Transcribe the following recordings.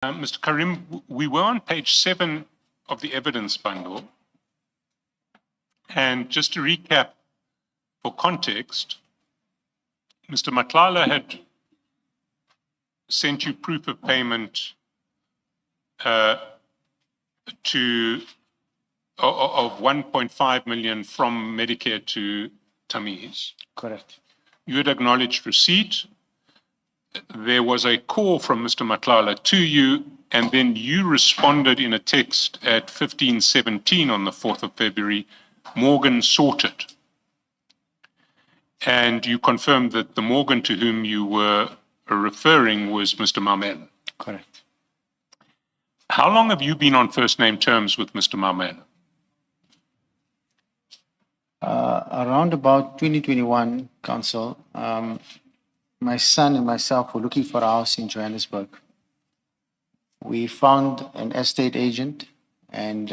Mr. Carrim, we were on page 7 of the evidence bundle. And just to recap for context, Mr. Matlala had sent you proof of payment of 1.5 million from Medicare to Tamiz. Correct. You had acknowledged receipt. There was a call from Mr. Matlala to you, and then you responded in a text at 15:17 on the 4th of February, Morgan sorted. And you confirmed that the Morgan to whom you were referring was Mr. Matlala. Correct. How long have you been on first name terms with Mr. Matlala? Around about 2021, Council, my son and myself were looking for a house in Johannesburg. We found an estate agent, and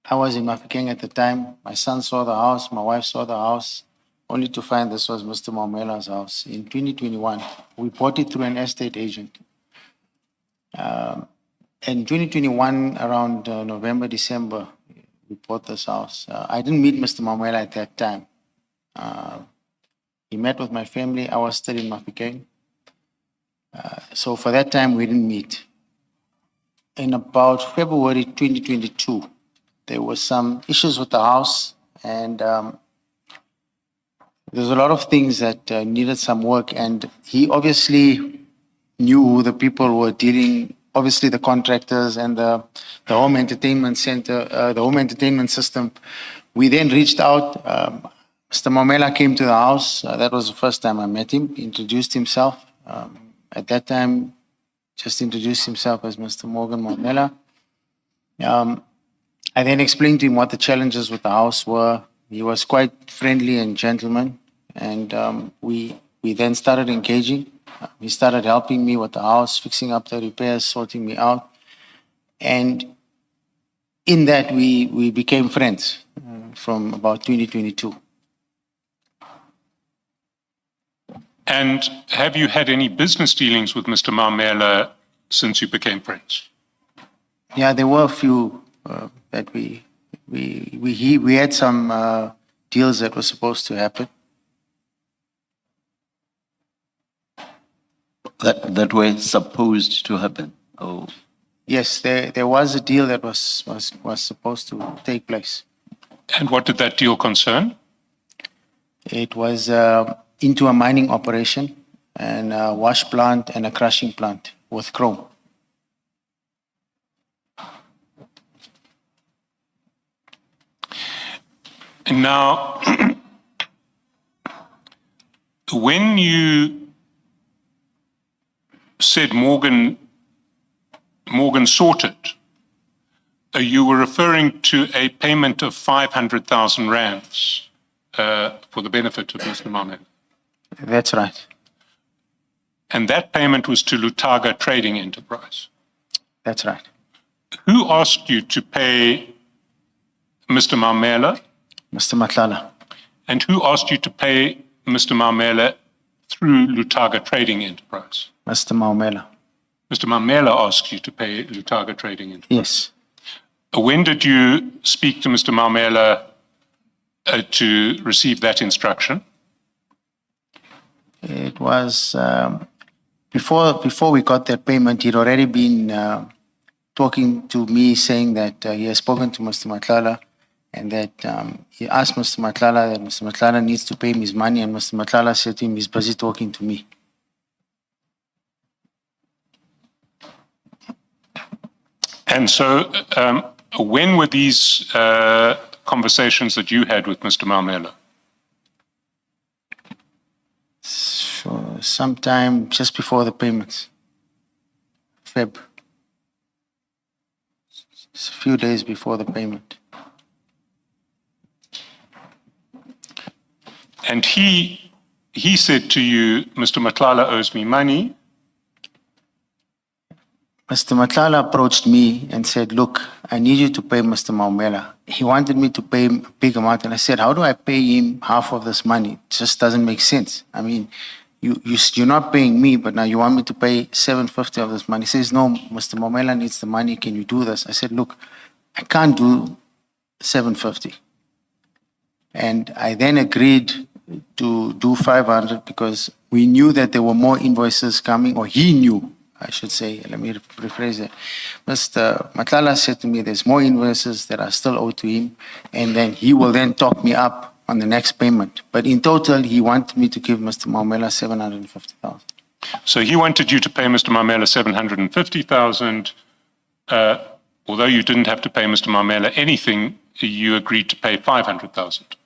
I was in Mafikeng at the time. My son saw the house, my wife saw the house, only to find this was Mr. Maumela's house. In 2021, we bought it through an estate agent. In 2021, around November, December, we bought this house. I didn't meet Mr. Maumela at that time. He met with my family. I was still in Mafikeng. So for that time, we didn't meet. In about February 2022, there were some issues with the house, and there's a lot of things that needed some work, and he obviously knew who the people were dealing, obviously the contractors and the home entertainment center, the home entertainment system. We then reached out. Mr. Maumela came to the house. That was the first time I met him. He introduced himself. At that time, just introduced himself as Mr. Morgan Maumela. I then explained to him what the challenges with the house were. He was quite friendly and gentleman, and we then started engaging. He started helping me with the house, fixing up the repairs, sorting me out. And in that, we became friends from about 2022. And have you had any business dealings with Mr. Maumela since you became friends? Yeah, there were a few that we had some deals that were supposed to happen. That were supposed to happen. Oh, Yes, there was a deal that was supposed to take place. And what did that deal concern? It was into a mining operation and a wash plant and a crushing plant with chrome. And now, when you said Morgan sorted, you were referring to a payment of 500,000 rands for the benefit of Mr. Maumela. That's right. And that payment was to Lutaga Trading Enterprise. That's right. Who asked you to pay Mr. Maumela? Mr. Matlala. And who asked you to pay Mr. Maumela through Lutaga Trading Enterprise? Mr. Maumela. Mr. Maumela asked you to pay Lutaga Trading Enterprise. Yes. When did you speak to Mr. Maumela to receive that instruction? It was before we got that payment. He'd already been talking to me, saying that he has spoken to Mr. Matlala, and that he asked Mr. Matlala that Mr. Matlala needs to pay him his money, and Mr. Matlala said to him he's busy talking to me. And so when were these conversations that you had with Mr. Maumela? So sometime just before the payments, Feb. It's a few days before the payment. And he said to you, Mr. Matlala owes me money. Mr. Matlala approached me and said, look, I need you to pay Mr. Maumela. He wanted me to pay him a big amount, and I said, how do I pay him half of this money? It just doesn't make sense. I mean, you're not paying me, but now you want me to pay 750 of this money. He says, no, Mr. Momela needs the money. Can you do this? I said, look, I can't do 750. And I then agreed to do 500 because we knew that there were more invoices coming, or he knew, I should say. Let me rephrase it. Mr. Matlala said to me, there's more invoices that are still owed to him, and then he will then top me up on the next payment. But in total, he wanted me to give Mr. Momela 750,000. So he wanted you to pay Mr. Mamela 750,000. Although you didn't have to pay Mr. Mamela anything, you agreed to pay 500,000.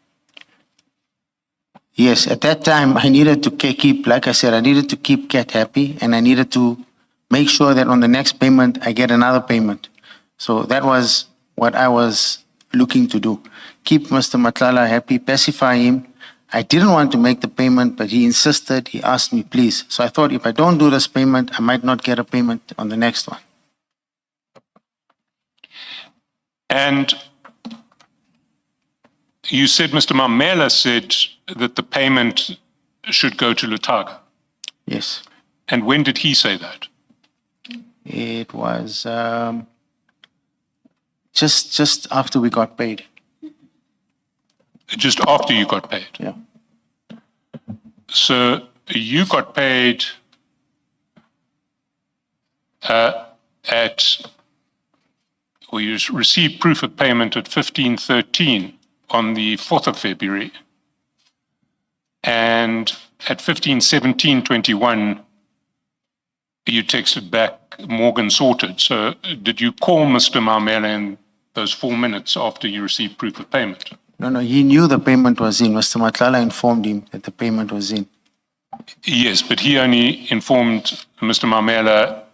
Yes, at that time, I needed to keep, like I said, I needed to keep Cat happy, and I needed to make sure that on the next payment, I get another payment. So that was what I was looking to do. Keep Mr. Matlala happy, pacify him. I didn't want to make the payment, but he insisted. He asked me, please. So I thought if I don't do this payment, I might not get a payment on the next one. And you said Mr. Mamela said that the payment should go to Lutaga. Yes. And when did he say that? It was just after we got paid. Just after you got paid? Yeah. So you got paid or you received proof of payment at 1513 on the 4th of February. And at 1517:21, you texted back, Morgan sorted. So did you call Mr. Mamela in those 4 minutes after you received proof of payment? No, he knew the payment was in. Mr. Matlala informed him that the payment was in. Yes, but he only informed Mr. Mamela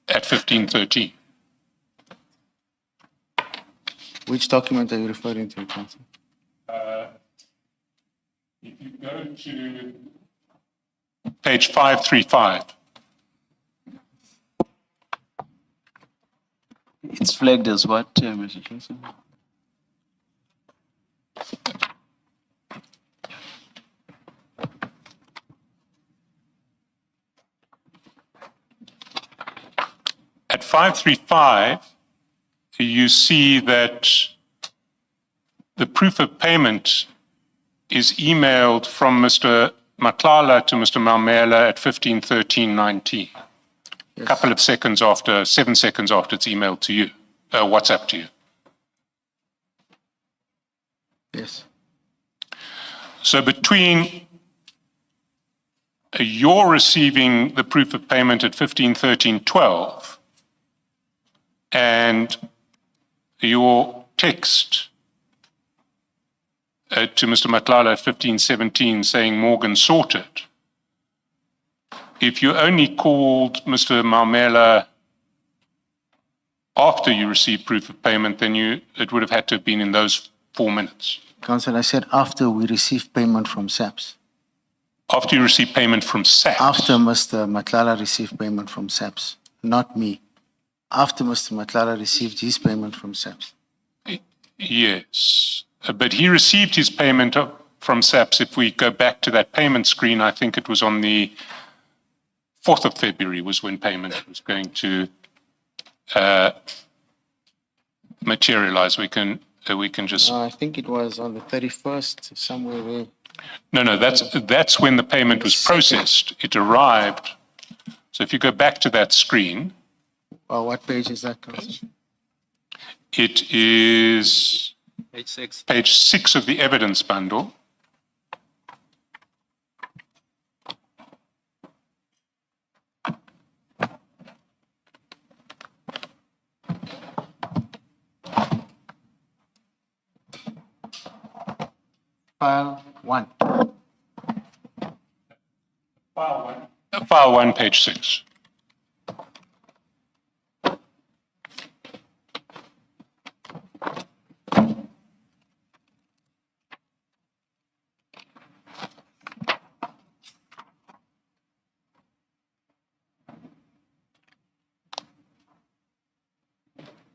at 1513. Which document are you referring to, Council? If you go to page 535. It's flagged as what, Mr. Chairman? At 535, you see that the proof of payment is emailed from Mr. Matlala to Mr. Mamela at 1513:19. A couple of seconds after, 7 seconds after it's emailed to you, WhatsApp to you. Yes. So between your receiving the proof of payment at 1513:12 and your text to Mr. Matlala at 1517 saying Morgan sorted, if you only called Mr. Mamela after you received proof of payment, then it would have had to have been in those 4 minutes. Council, I said after we received payment from SAPS. After you received payment from SAPS? After Mr. Matlala received payment from SAPS, not me. After Mr. Matlala received his payment from SAPS. Yes, but he received his payment from SAPS. If we go back to that payment screen, I think it was on the 4th of February was when payment was going to materialize. We can just... I think it was on the 31st, somewhere there. No, that's when the payment was processed. It arrived. So if you go back to that screen... What page is that, Council? It is Page 6. page 6 of the evidence bundle. File 1. File 1, page 6.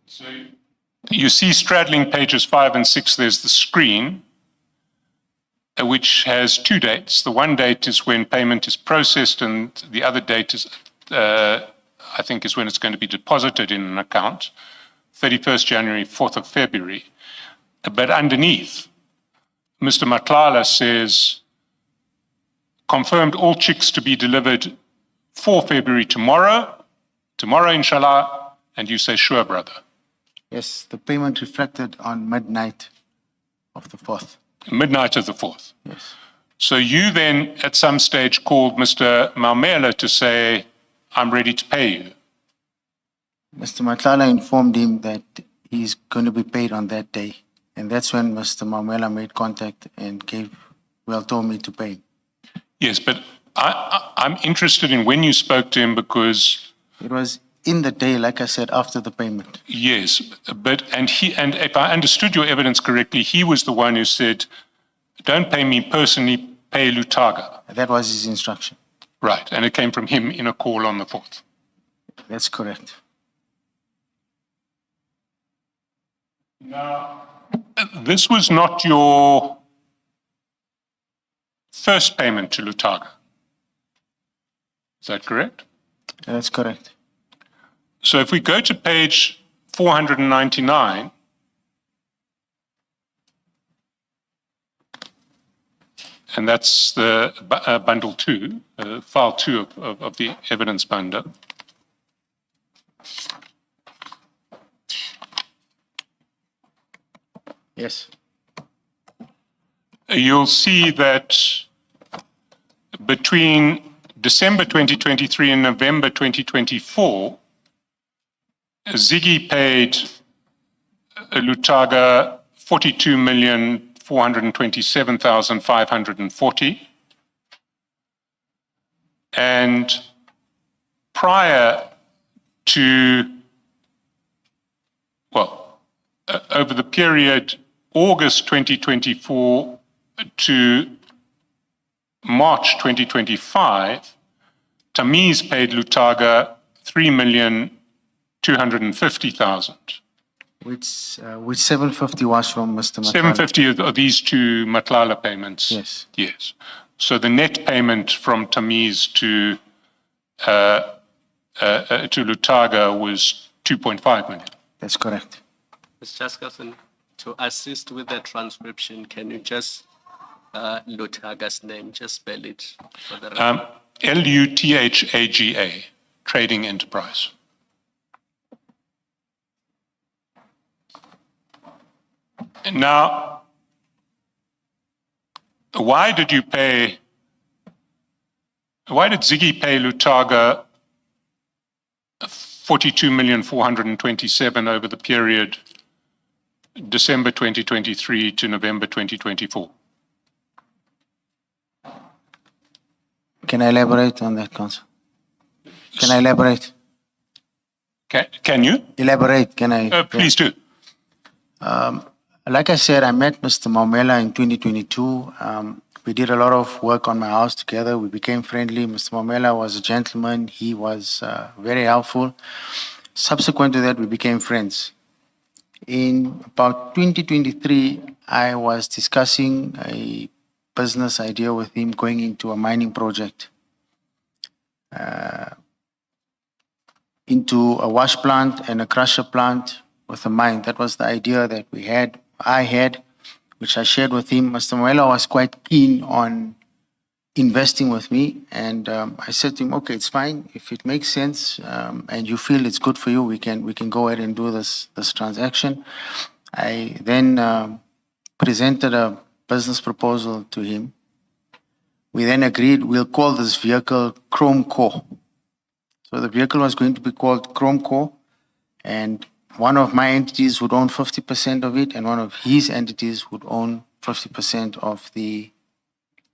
So you see straddling pages 5 and 6, there's the screen. which has two dates. The one date is when payment is processed, and the other date is, I think, is when it's going to be deposited in an account, 31st January, 4th of February. But underneath, Mr. Matlala says, confirmed all chicks to be delivered 4 February tomorrow inshallah, and you say, sure, brother. Yes, the payment reflected on midnight of the 4th. Midnight of the 4th. Yes. So you then, at some stage, called Mr. Maumela to say, I'm ready to pay you. Mr. Matlala informed him that he's going to be paid on that day. And that's when Mr. Maumela made contact and told me to pay him. Yes, but I'm interested in when you spoke to him because... It was in the day, like I said, after the payment. Yes, but, and if I understood your evidence correctly, he was the one who said, don't pay me personally, pay Lutaga. That was his instruction. Right, and it came from him in a call on the 4th. That's correct. Now, this was not your first payment to Lutaga. Is that correct? That's correct. So if we go to page 499, and that's the bundle 2, file 2 of the evidence bundle. Yes. You'll see that between December 2023 and November 2024, Ziggy paid Lutaga 42,427,540. And prior to, over the period August 2024 to March 2025, Tamiz paid Lutaga 3,250,000. Which 750 was from Mr. Matlala. 750 are these two Matlala payments? Yes. Yes. So the net payment from Tamiz to Lutaga was 2.5 million. That's correct. Mr. Chairperson, to assist with the transcription, can you just Lutaga's name, just spell it for the record? Luthaga, Trading Enterprise. Now, why did Ziggy pay Lutaga 42,427,000 over the period December 2023 to November 2024? Can I elaborate on that, Council? Can I elaborate? Can you? Elaborate, can I? Please do. Like I said, I met Mr. Maumela in 2022. We did a lot of work on my house together. We became friendly. Mr. Maumela was a gentleman. He was very helpful. Subsequent to that, we became friends. In about 2023, I was discussing a business idea with him going into a mining project, into a wash plant and a crusher plant with a mine. That was the idea that I had, which I shared with him. Mr. Maumela was quite keen on investing with me, and I said to him, okay, it's fine. If it makes sense and you feel it's good for you, we can go ahead and do this transaction. I then presented a business proposal to him. We then agreed we'll call this vehicle Chrome Core. So the vehicle was going to be called Chrome Core, and one of my entities would own 50% of it, and one of his entities would own 50% of the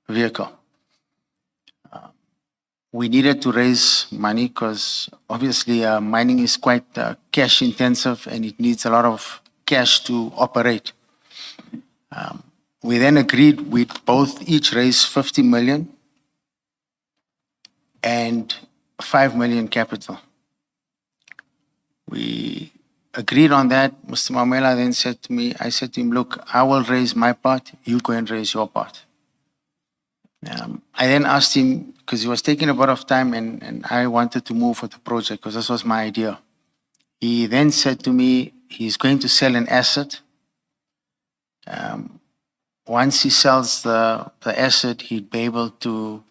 vehicle. We needed to raise money because obviously mining is quite cash intensive and it needs a lot of cash to operate. We then agreed we'd both each raise 50 million and 5 million capital. We agreed on that. Mr. Maumela then said to me, I said to him, look, I will raise my part, you go and raise your part. I then asked him, because he was taking a bit of time and I wanted to move with the project because this was my idea. He then said to me, he's going to sell an asset. Once he sells the asset, he'd be able to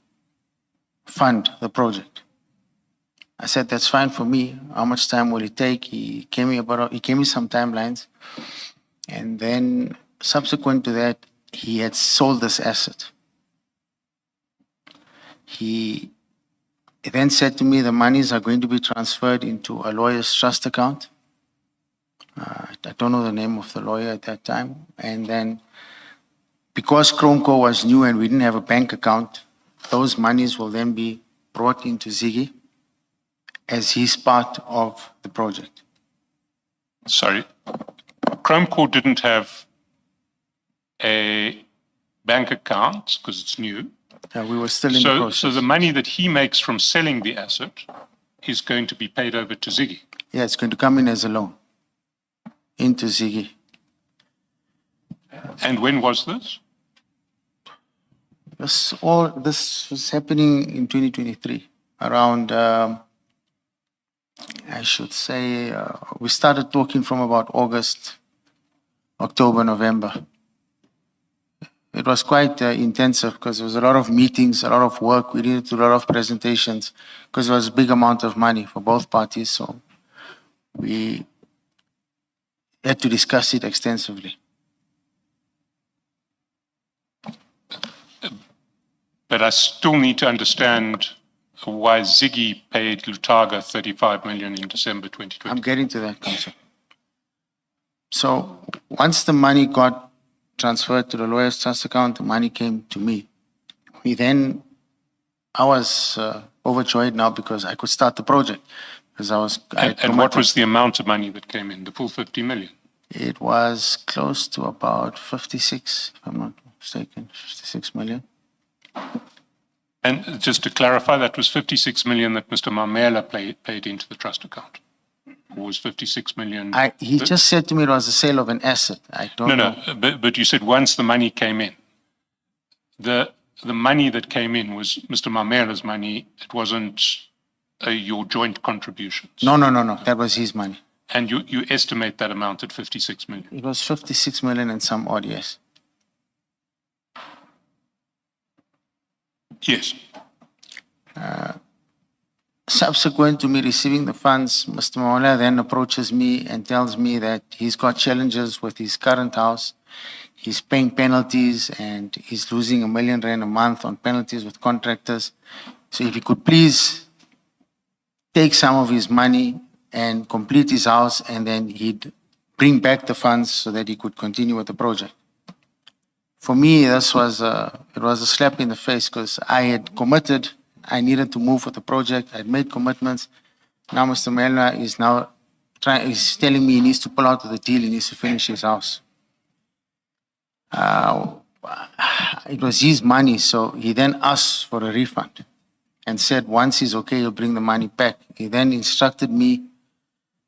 fund the project. I said, that's fine for me. How much time will it take? He gave me some timelines. And then subsequent to that, he had sold this asset. He then said to me, the monies are going to be transferred into a lawyer's trust account. I don't know the name of the lawyer at that time. And then because Chromco was new and we didn't have a bank account, those monies will then be brought into Ziggy as he's part of the project. Sorry. Chromcore didn't have a bank account because it's new. We were still in the process. So the money that he makes from selling the asset is going to be paid over to Ziggy. Yeah, it's going to come in as a loan into Ziggy. And when was this? This was happening in 2023, around, I should say, we started talking from about August, October, November. It was quite intensive because there was a lot of meetings, a lot of work. We needed to do a lot of presentations because it was a big amount of money for both parties. So we had to discuss it extensively. But I still need to understand why Ziggy paid Lutaga 35 million in December 2020. I'm getting to that, Council. So once the money got transferred to the lawyer's trust account, the money came to me. I was overjoyed now because I could start the project. Because And what was the amount of money that came in, the full 50 million? It was close to about 56, if I'm not mistaken, 56 million. And just to clarify, that was 56 million that Mr. Matlala paid into the trust account? Or was 56 million? He just said to me it was the sale of an asset. I don't know. But you said once the money came in, the money that came in was Mr. Matlala's money. It wasn't your joint contributions. No. That was his money. And you estimate that amount at 56 million? It was 56 million and some odd, yes. Yes. Subsequent to me receiving the funds, Mr. Matlala then approaches me and tells me that he's got challenges with his current house. He's paying penalties and he's losing R1 million a month on penalties with contractors. So if he could please take some of his money and complete his house, and then he'd bring back the funds so that he could continue with the project. For me, it was a slap in the face because I had committed. I needed to move with the project. I'd made commitments. Now Mr. Matlala is telling me he needs to pull out of the deal. He needs to finish his house. It was his money, so he then asked for a refund and said once he's okay, he'll bring the money back. He then instructed me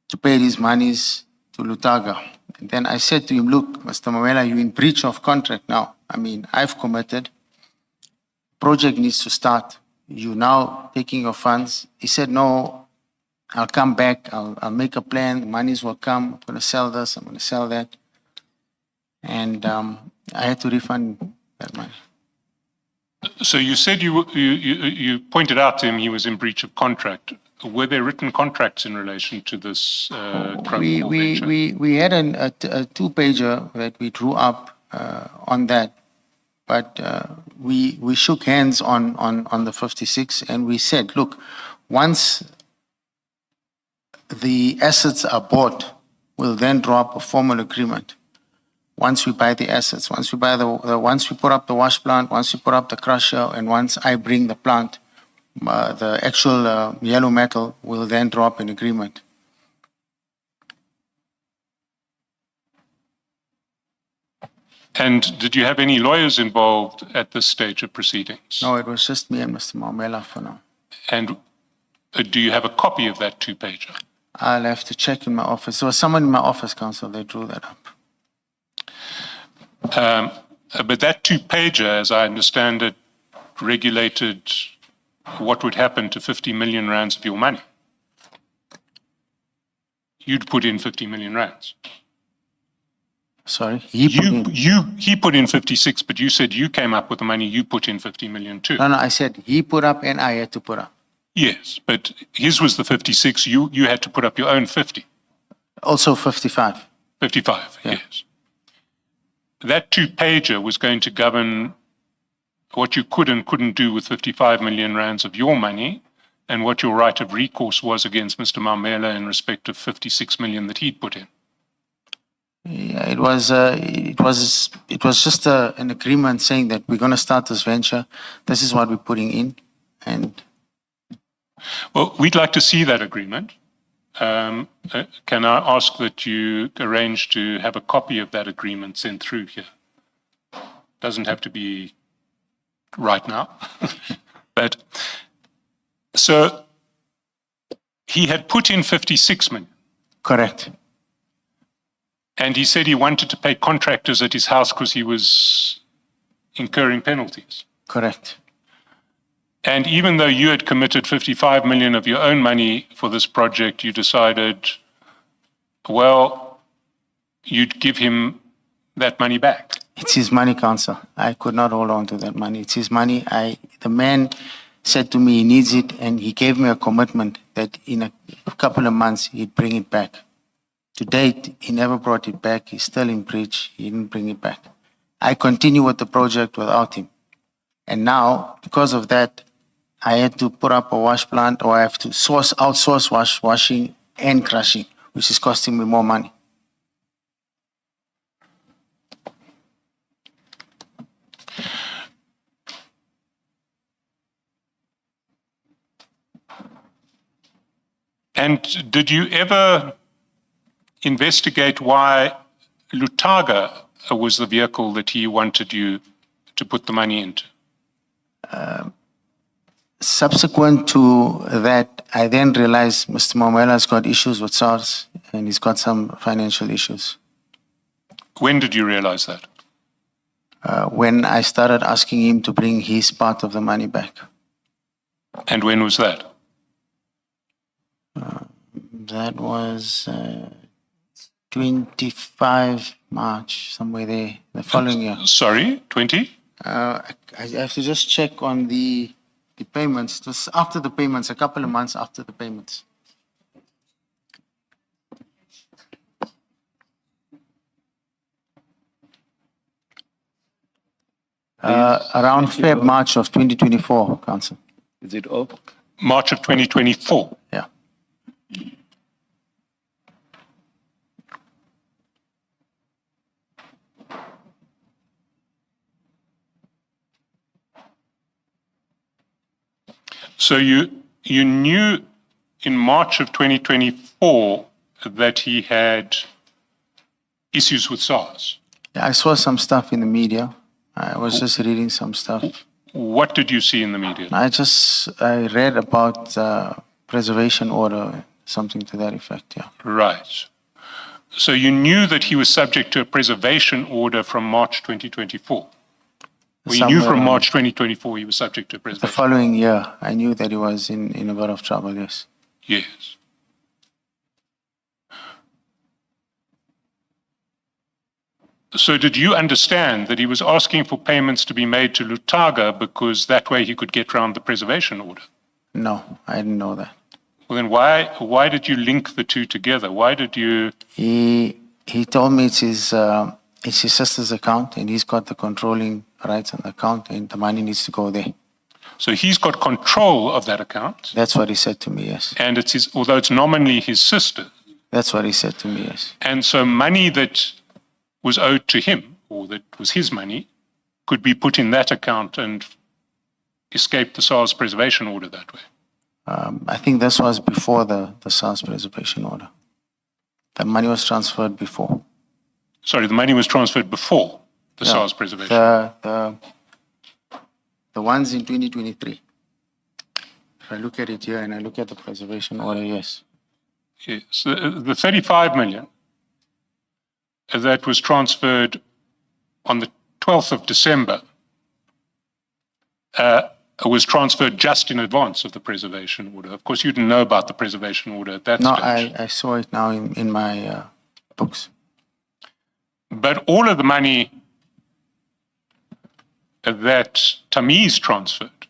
to pay these monies to Lutaga. And then I said to him, look, Mr. Matlala, you're in breach of contract now. I mean, I've committed. Project needs to start. You now taking your funds. He said, no, I'll come back. I'll make a plan. The monies will come. I'm going to sell this. I'm going to sell that. And I had to refund that money. So you said you pointed out to him he was in breach of contract. Were there written contracts in relation to this venture? We had a two-pager that we drew up on that, but we shook hands on the 56 and we said, look, once the assets are bought, we'll then draw up a formal agreement. Once we buy the assets, once we put up the wash plant, once we put up the crusher, and once I bring the plant, the actual yellow metal will then draw up an agreement. And did you have any lawyers involved at this stage of proceedings? No, it was just me and Mr. Matlala for now. And do you have a copy of that two-pager? I'll have to check in my office. There was someone in my office, Council, they drew that up. But that two-pager, as I understand it, regulated what would happen to 50 million rands of your money. You'd put in 50 million rands. Sorry, He put in 56, but you said you came up with the money, you put in 50 million too. No, I said he put up and I had to put up. Yes, but his was the 56, you had to put up your own 50. Also 55. 55, Yeah. yes. That two-pager was going to govern what you could and couldn't do with 55 million rands of your money and what your right of recourse was against Mr. Matlala in respect of 56 million that he'd put in. Yeah, it was just an agreement saying that we're going to start this venture. This is what we're putting in. And Well, we'd like to see that agreement. Can I ask that you arrange to have a copy of that agreement sent through here? Doesn't have to be right now. But so he had put in 56 million. correct. And he said he wanted to pay contractors at his house because he was incurring penalties. Correct. And even though you had committed 55 million of your own money for this project, you decided, well, you'd give him that money back. It's his money, council. I could not hold on to that money. It's his money. The man said to me he needs it, and he gave me a commitment that in a couple of months he'd bring it back. To date, he never brought it back. He's still in breach. He didn't bring it back. I continue with the project without him. And now, because of that, I had to put up a wash plant, or I have to outsource washing and crushing, which is costing me more money. And did you ever investigate why Lutaga was the vehicle that he wanted you to put the money into? Subsequent to that, I then realized Mr. Mamela's got issues with SARS, and he's got some financial issues. When did you realize that? When I started asking him to bring his part of the money back. And when was that? That was 25 March, somewhere there, the following year. Sorry, 20? I have to just check on the payments. It was after the payments, a couple of months after the payments. Around Feb, March of 2024, Council. Is it all? March of 2024. Yeah. So you knew in March of 2024 that he had issues with SARS. Yeah, I saw some stuff in the media. I was just reading some stuff. What did you see in the media? I read about preservation order, something to that effect, yeah. Right. So you knew that he was subject to a preservation order from March 2024. We knew Somewhere from around- March 2024 he was subject to a The preservation. following year, I knew that he was in a lot of trouble, yes. Yes. So did you understand that he was asking for payments to be made to Lutaga because that way he could get around the preservation order? No, I didn't know that. Well, then why did you link the two together? Why did you? He told me it's his sister's account, and he's got the controlling rights on the account, and the money needs to go there. So he's got control of that account, That's what he said to me, yes. and it's his, although it's nominally his sister, That's what he said to me, yes. and so money that was owed to him, or that was his money, could be put in that account and escape the SARS preservation order that way. I think this was before the SARS preservation order. The money was transferred before. Sorry, the money was transferred before the Yeah, SARS preservation. The ones in 2023. If I look at it here and I look at the preservation order, yes. Yes, the 35 million that was transferred on the 12th of December was transferred just in advance of the preservation order. Of course, you didn't know about the preservation order at that No, stage. I saw it now in my books. But all of the money that Tamiz transferred,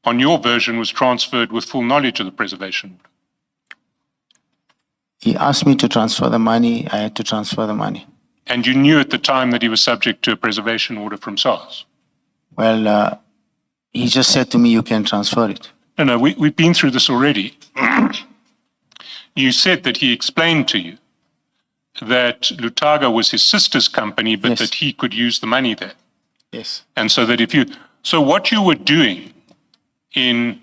on your version, was transferred with full knowledge of the preservation order. He asked me to transfer the money. I had to transfer the money. And you knew at the time that he was subject to a preservation order from SARS. Well, he just said to me, you can transfer it. No, we've been through this already. You said that he explained to you that Lutaga was his sister's company, but Yes. that he could use the money there. Yes. And so that so what you were doing in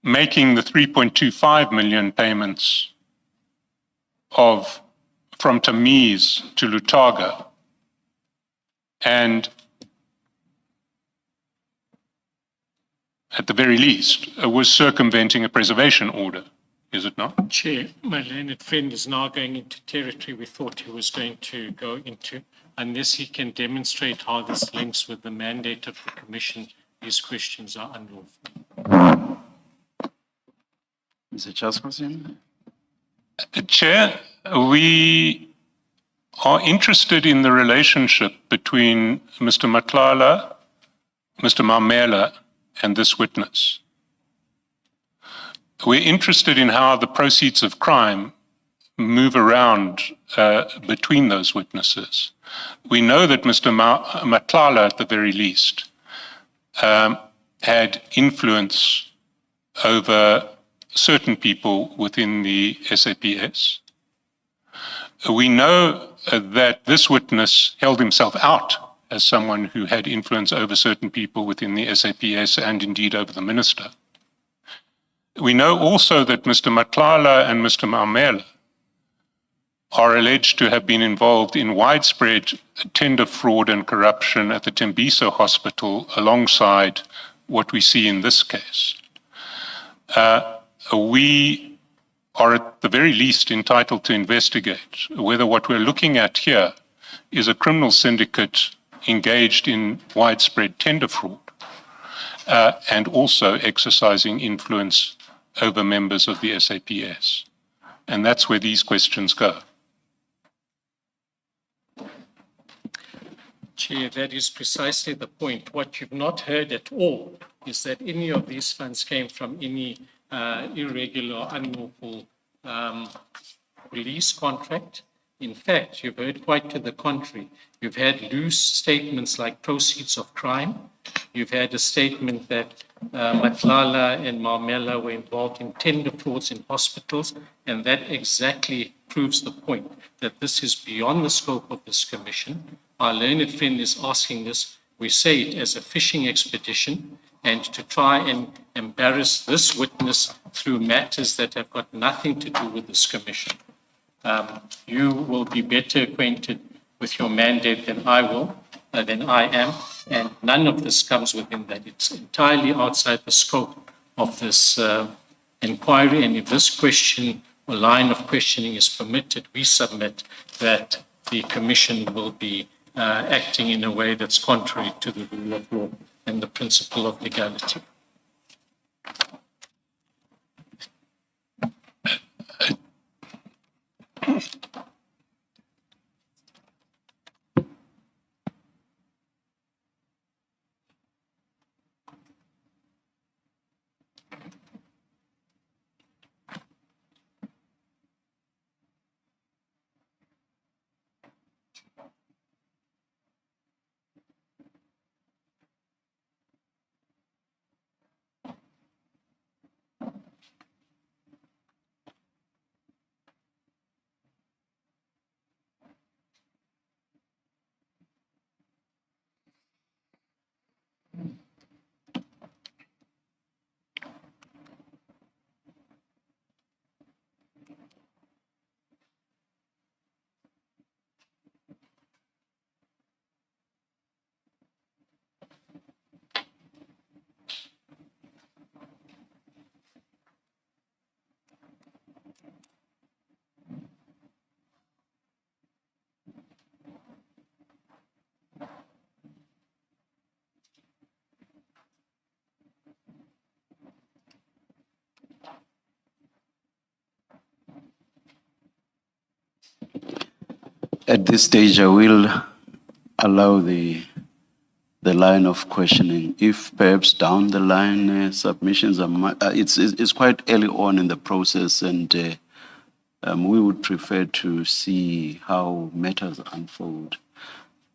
making the 3.25 million payments from Tamiz to Lutaga, and at the very least, was circumventing a preservation order, is it not? Chair, my learned friend is now going into territory we thought he was going to go into. Unless he can demonstrate how this links with the mandate of the Commission, these questions are unlawful. Mr. Chairperson? Chair, we are interested in the relationship between Mr. Matlala, Mr. Mamela, and this witness. We're interested in how the proceeds of crime move around between those witnesses. We know that Mr. Matlala, at the very least, had influence over certain people within the SAPS. We know that this witness held himself out as someone who had influence over certain people within the SAPS and indeed over the minister. We know also that Mr. Matlala and Mr. Mamela are alleged to have been involved in widespread tender fraud and corruption at the Tembiso Hospital alongside what we see in this case. We are at the very least entitled to investigate whether what we're looking at here is a criminal syndicate engaged in widespread tender fraud and also exercising influence over members of the SAPS. And that's where these questions go. Chair, that is precisely the point. What you've not heard at all is that any of these funds came from any irregular or unlawful police contract. In fact, you've heard quite to the contrary. You've had loose statements like proceeds of crime. You've had a statement that Matlala and Mamela were involved in tender frauds in hospitals, and that exactly proves the point that this is beyond the scope of this commission. Our learned friend is asking this. We say it as a fishing expedition, and to try and embarrass this witness through matters that have got nothing to do with this commission. You will be better acquainted with your mandate than I am, and none of this comes within that. It's entirely outside the scope of this inquiry, and if this question or line of questioning is permitted, we submit that the Commission will be acting in a way that's contrary to the rule of law and the principle of legality. At this stage, I will allow the line of questioning. If perhaps down the line submissions are, it's quite early on in the process, and we would prefer to see how matters unfold.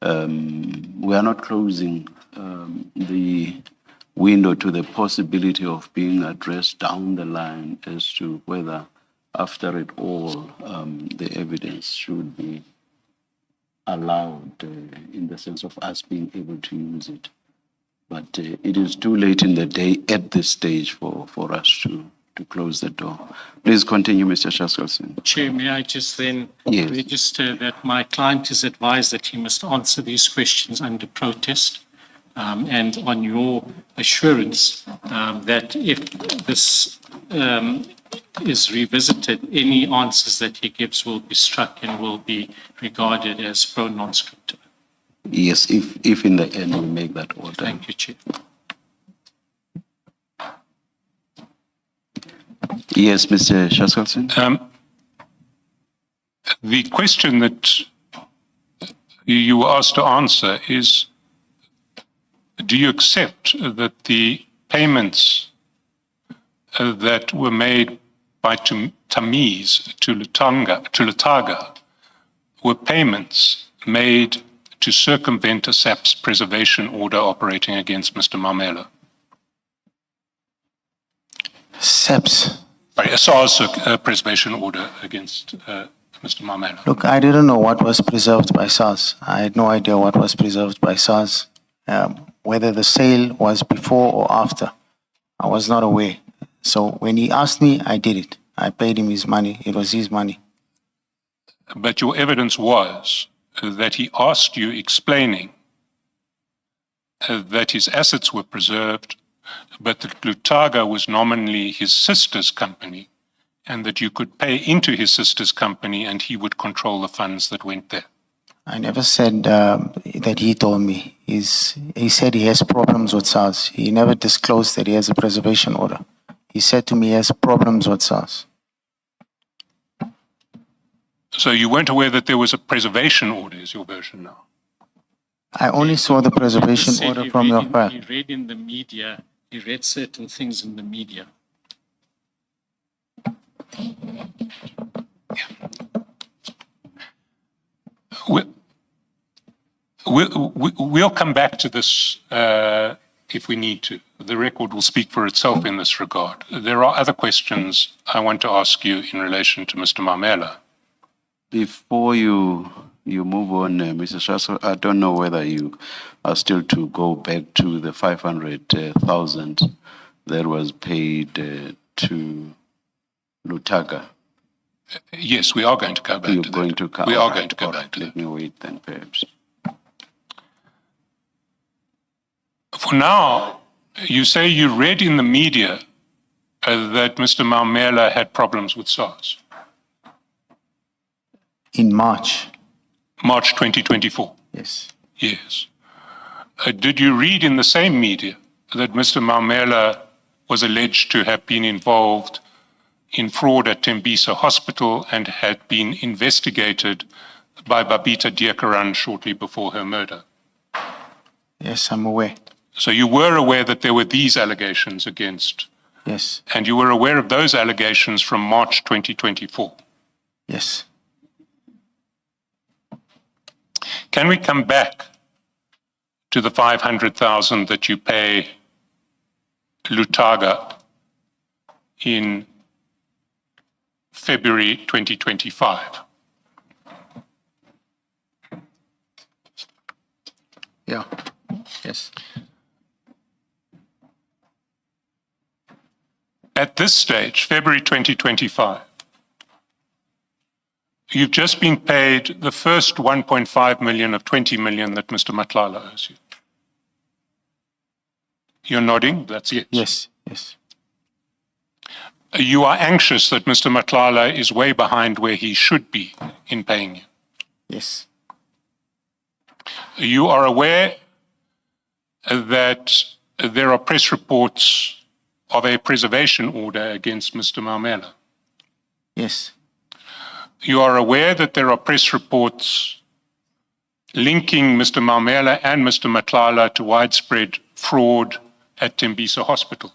We are not closing the window to the possibility of being addressed down the line as to whether, after it all, the evidence should be allowed in the sense of us being able to use it. But it is too late in the day at this stage for us to close the door. Please continue, Mr. Shaskelson. Chair, may I just then Yes. register that my client is advised that he must answer these questions under protest, and on your assurance that if this is revisited, any answers that he gives will be struck and will be regarded as pro non scriptum. Yes, if in the end we make that order. Thank you, Chair. Yes, Mr. Shaskelson. The question that you were asked to answer is, do you accept that the payments that were made by Tamiz to Lutaga were payments made to circumvent a SAPS preservation order operating against Mr. Matlala? SAPS. Sorry, a SARS preservation order against Mr. Matlala. Look, I didn't know what was preserved by SARS. I had no idea what was preserved by SARS. Whether the sale was before or after, I was not aware. So when he asked me, I did it. I paid him his money. It was his money. But your evidence was that he asked you, explaining that his assets were preserved, but that Lutaga was nominally his sister's company, and that you could pay into his sister's company and he would control the funds that went there. I never said that he told me. He said he has problems with SARS. He never disclosed that he has a preservation order. He said to me he has problems with SARS. So you weren't aware that there was a preservation order, is your version now? I only saw the preservation He said order he from read your in- file. He read in the media, he read certain things in the media. We'll come back to this if we need to. The record will speak for itself in this regard. There are other questions I want to ask you in relation to Mr. Matlala. Before you move on, Mr. Shaskelson, I don't know whether you are still to go back to the 500,000 that was paid to Lutaga. Yes, we are going to go back You're to going that. to come. We are all going to go all back to Let that. me wait then, perhaps. For now, you say you read in the media that Mr. Matlala had problems with SARS. In March, March 2024. yes. Yes. Did you read in the same media that Mr. Matlala was alleged to have been involved in fraud at Tembisa Hospital and had been investigated by Babita Diakaran shortly before her murder? Yes, I'm aware. So you were aware that there were these allegations against, Yes, and you were aware of those allegations from March 2024. yes. Can we come back to the 500,000 that you pay Lutaga in February 2025? Yeah, yes. At this stage, February 2025, you've just been paid the first 1.5 million of 20 million that Mr. Matlala owes you. You're nodding, that's it. Yes, yes. You are anxious that Mr. Matlala is way behind where he should be in paying you. Yes, You are aware that there are press reports of a preservation order against Mr. Matlala. yes, You are aware that there are press reports linking Mr. Maumela and Mr. Matlala to widespread fraud at Tembisa Hospital.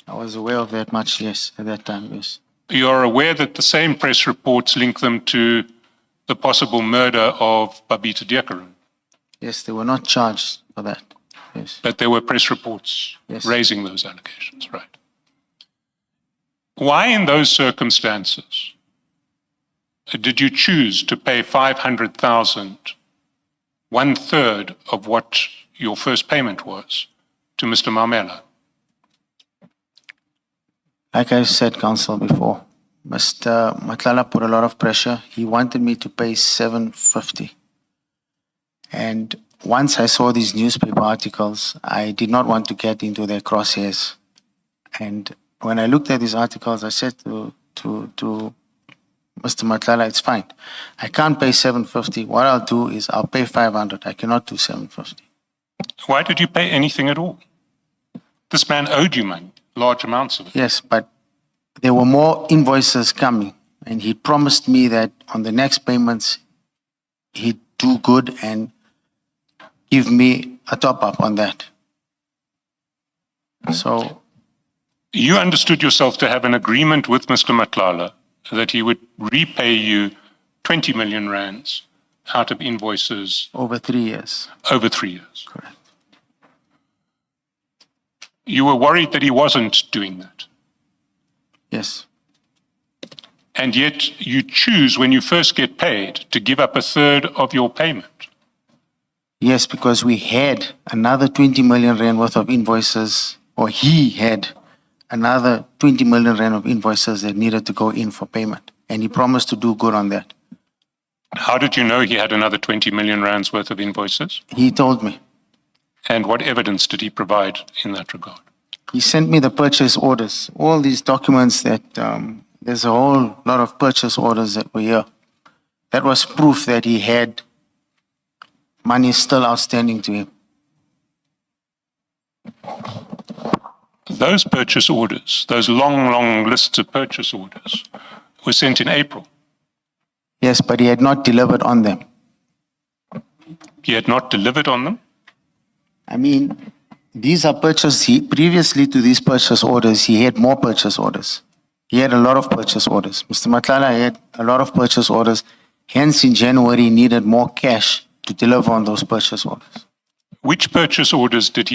I was aware of that much, yes, at that time, yes. You're aware that the same press reports link them to the possible murder of Babita Deokaran, Yes, they were not charged for that, yes. but there were press reports Yes. raising those allegations, right? Why in those circumstances did you choose to pay 500,000, 1/3 of what your first payment was, to Mr. Maumela? Like I said, Council, before, Mr. Matlala put a lot of pressure. He wanted me to pay 750. And once I saw these newspaper articles, I did not want to get into their crosshairs. And when I looked at these articles, I said to Mr. Matlala, it's fine. I can't pay 750. What I'll do is I'll pay 500. I cannot do 750. Why did you pay anything at all? This man owed you money, large amounts of it. Yes, but there were more invoices coming, and he promised me that on the next payments, he'd do good and give me a top up on that. So, You understood yourself to have an agreement with Mr. Matlala that he would repay you 20 million rands out of invoices over 3 years. over 3 years. Correct. You were worried that he wasn't doing that. Yes. And yet you choose, when you first get paid, to give up 1/3 of your payment. Yes, because we had another 20 million rand worth of invoices, or he had another 20 million rand of invoices that needed to go in for payment. And he promised to do good on that. How did you know he had another 20 million rands worth of invoices? He told me. And what evidence did he provide in that regard? He sent me the purchase orders, all these documents that there's a whole lot of purchase orders that were here. That was proof that he had money still outstanding to him. Those purchase orders, those long, long lists of purchase orders, were sent in April. Yes, but he had not delivered on them. He had not delivered on them. I mean, these are previously to these purchase orders, he had more purchase orders. He had a lot of purchase orders. Mr. Matlala had a lot of purchase orders. Hence, in January, he needed more cash to deliver on those purchase orders. Which purchase orders had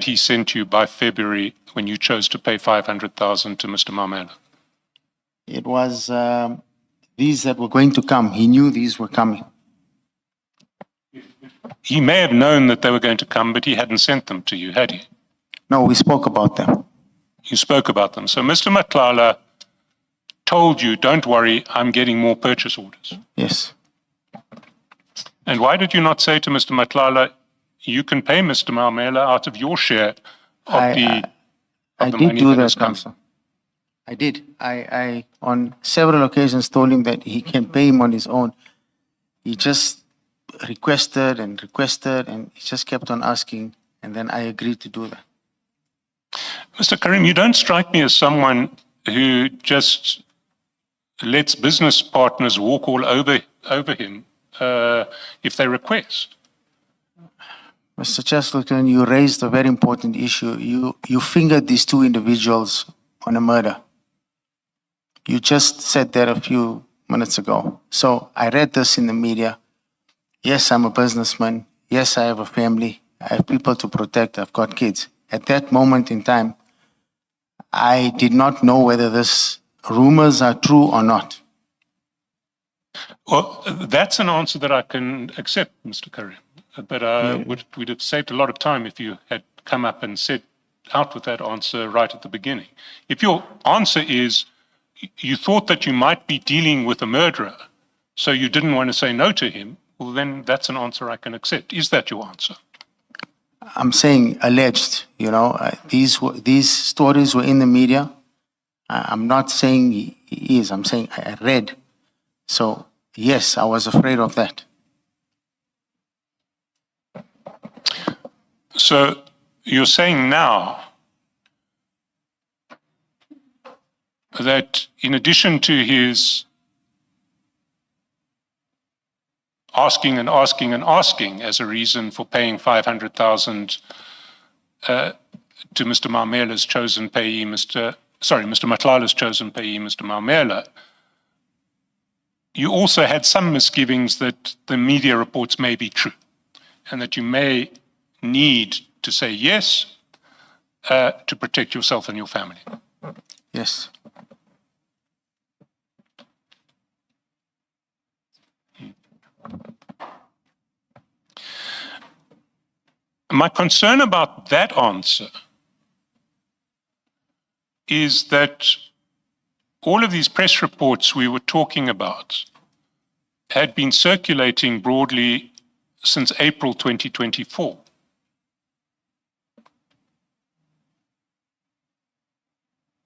he sent you by February when you chose to pay 500,000 to Mr. Maumela? It was these that were going to come. He knew these were coming. He may have known that they were going to come, but he hadn't sent them to you, had he? No, we spoke about them. You spoke about them. So Mr. Matlala told you, don't worry, I'm getting more purchase orders. Yes. And why did you not say to Mr. Matlala, you can pay Mr. Maumela out of your share of I the did money do that that, has come? Council. I did. I on several occasions told him that he can pay him on his own. He just requested and requested, and he just kept on asking, and then I agreed to do that. Mr. Carrim, you don't strike me as someone who just lets business partners walk all over him if they request. Mr. Chesterton, you raised a very important issue. You fingered these two individuals on a murder. You just said that a few minutes ago. So I read this in the media. Yes, I'm a businessman. Yes, I have a family. I have people to protect. I've got kids. At that moment in time, I did not know whether these rumors are true or not. Well, that's an answer that I can accept, Mr. Carrim. But we'd have saved a lot of time if you had come up and set out with that answer right at the beginning. If your answer is you thought that you might be dealing with a murderer, so you didn't want to say no to him, well, then that's an answer I can accept. Is that your answer? I'm saying alleged, these stories were in the media. I'm not saying he is, I'm saying I read. So yes, I was afraid of that. So you're saying now that in addition to his asking and asking and asking as a reason for paying 500,000 to Mr. Maumela's chosen payee, Mr. Matlala's chosen payee, Mr. Maumela, you also had some misgivings that the media reports may be true and that you may need to say yes to protect yourself and your family. Yes. My concern about that answer is that all of these press reports we were talking about had been circulating broadly since April 2024.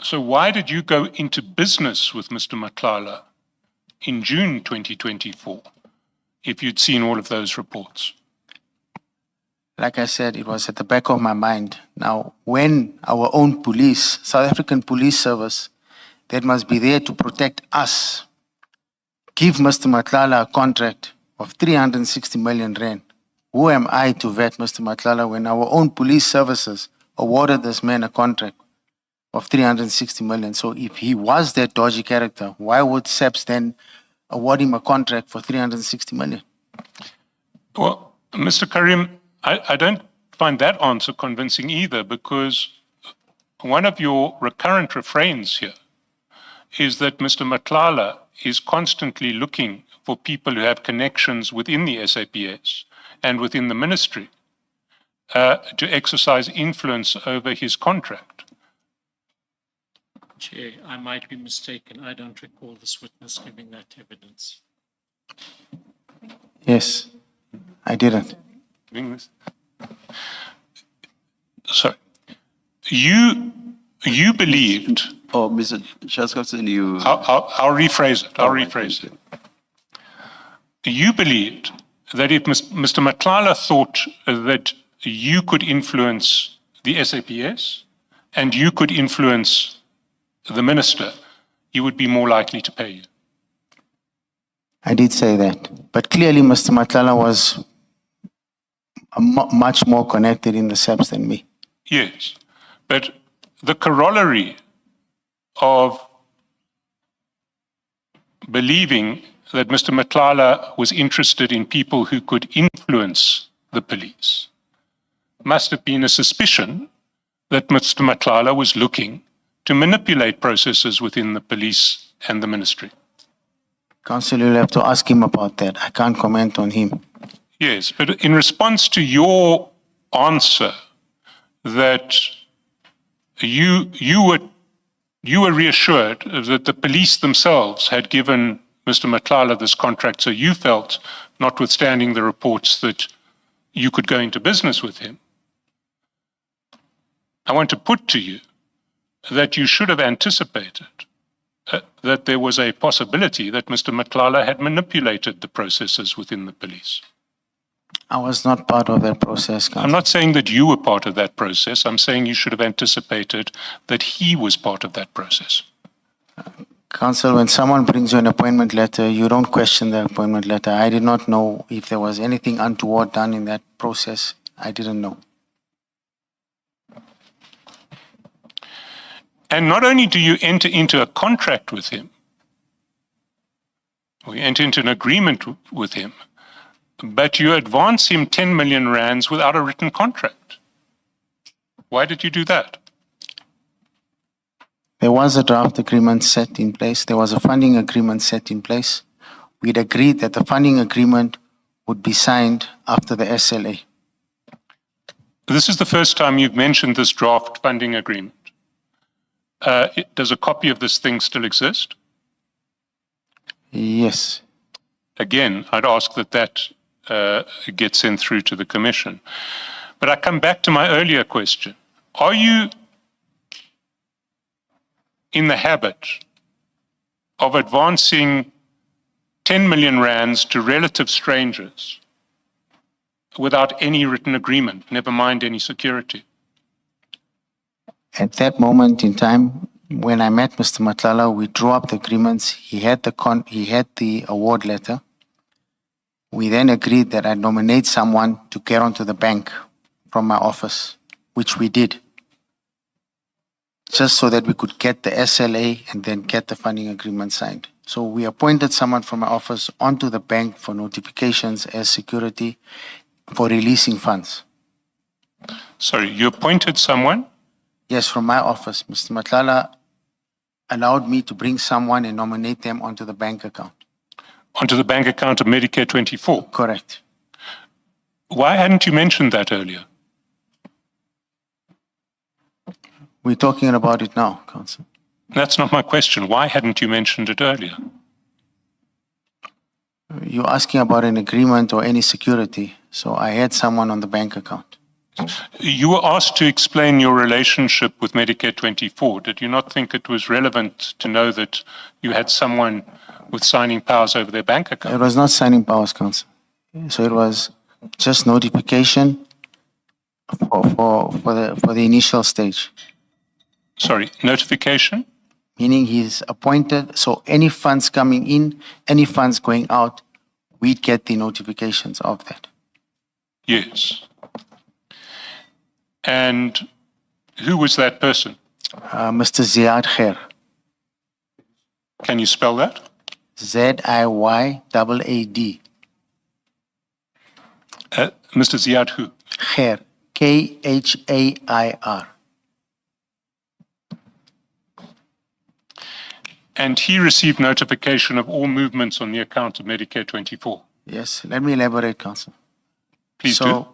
So why did you go into business with Mr. Matlala in June 2024 if you'd seen all of those reports? Like I said, it was at the back of my mind. Now, when our own police, South African Police Service, that must be there to protect us, give Mr. Matlala a contract of 360 million rand, who am I to vet Mr. Matlala when our own police services awarded this man a contract of 360 million? So if he was that dodgy character, why would SAPS then award him a contract for 360 million? Well, Mr. Carrim, I don't find that answer convincing either, because one of your recurrent refrains here is that Mr. Matlala is constantly looking for people who have connections within the SAPS and within the ministry to exercise influence over his contract. Chair, I might be mistaken. I don't recall this witness giving that evidence. Yes, I didn't. Sorry. You believed. Oh, Mr. Chaskowson, you. I'll rephrase it. I'll rephrase it. You believed that if Mr. Matlala thought that you could influence the SAPS and you could influence the minister, he would be more likely to pay you. I did say that. But clearly, Mr. Matlala was much more connected in the SAPS than me. Yes, but the corollary of believing that Mr. Matlala was interested in people who could influence the police must have been a suspicion that Mr. Matlala was looking to manipulate processes within the police and the ministry. Counsel, you'll have to ask him about that. I can't comment on him. Yes, but in response to your answer that you were reassured that the police themselves had given Mr. Matlala this contract, so you felt, notwithstanding the reports, that you could go into business with him. I want to put to you that you should have anticipated that there was a possibility that Mr. Matlala had manipulated the processes within the police. I was not part of that process, Counsel. I'm not saying that you were part of that process. I'm saying you should have anticipated that he was part of that process. Counsel, when someone brings you an appointment letter, you don't question the appointment letter. I did not know if there was anything untoward done in that process. I didn't know. And not only do you enter into a contract with him, or you enter into an agreement with him, but you advance him 10 million rands without a written contract. Why did you do that? There was a draft agreement set in place. There was a funding agreement set in place. We'd agreed that the funding agreement would be signed after the SLA. This is the first time you've mentioned this draft funding agreement. Does a copy of this thing still exist? Yes. Again, I'd ask that that gets sent through to the Commission. But I come back to my earlier question. Are you in the habit of advancing 10 million rands to relative strangers without any written agreement, never mind any security? At that moment in time, when I met Mr. Matlala, we drew up the agreements. He had the award letter. We then agreed that I'd nominate someone to get onto the bank from my office, which we did, just so that we could get the SLA and then get the funding agreement signed. So we appointed someone from my office onto the bank for notifications as security for releasing funds. Sorry, you appointed someone? Yes, from my office. Mr. Matlala allowed me to bring someone and nominate them onto the bank account. Onto the bank account of Medicare 24. Correct. Why hadn't you mentioned that earlier? We're talking about it now, Council. That's not my question. Why hadn't you mentioned it earlier? You're asking about an agreement or any security. So I had someone on the bank account. You were asked to explain your relationship with Medicare 24. Did you not think it was relevant to know that you had someone with signing powers over their bank It account? was not signing powers, Council. So it was just notification for the initial stage, Sorry, notification? meaning he's appointed. So any funds coming in, any funds going out, we'd get the notifications of that. Yes. And who was that person? Mr. Ziad Khair, Can you spell that? Ziyaad. Mr. Ziad who? Khair, Khair. And he received notification of all movements on the account of Medicare 24. Yes, let me elaborate, Council. Please do. So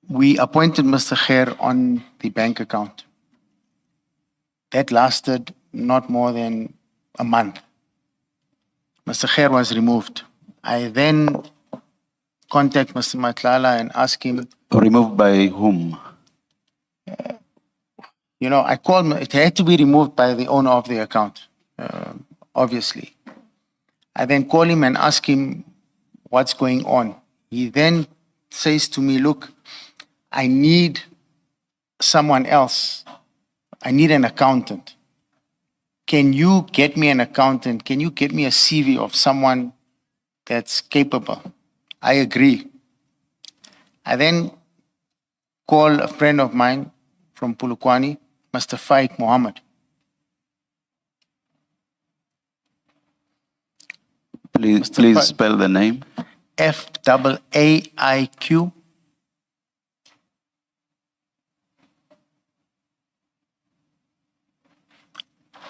we appointed Mr. Khair on the bank account. That lasted not more than a month. Mr. Khair was removed. I then contact Mr. Matlala and ask him, Removed by whom? I called him, it had to be removed by the owner of the account, obviously. I then call him and ask him what's going on. He then says to me, look, I need someone else. I need an accountant. Can you get me an accountant? Can you get me a CV of someone that's capable? I agree. I then call a friend of mine from Pulukwani, Mr. Faik Mohammed. Please, Mr. please Fa- spell the name. Faaik,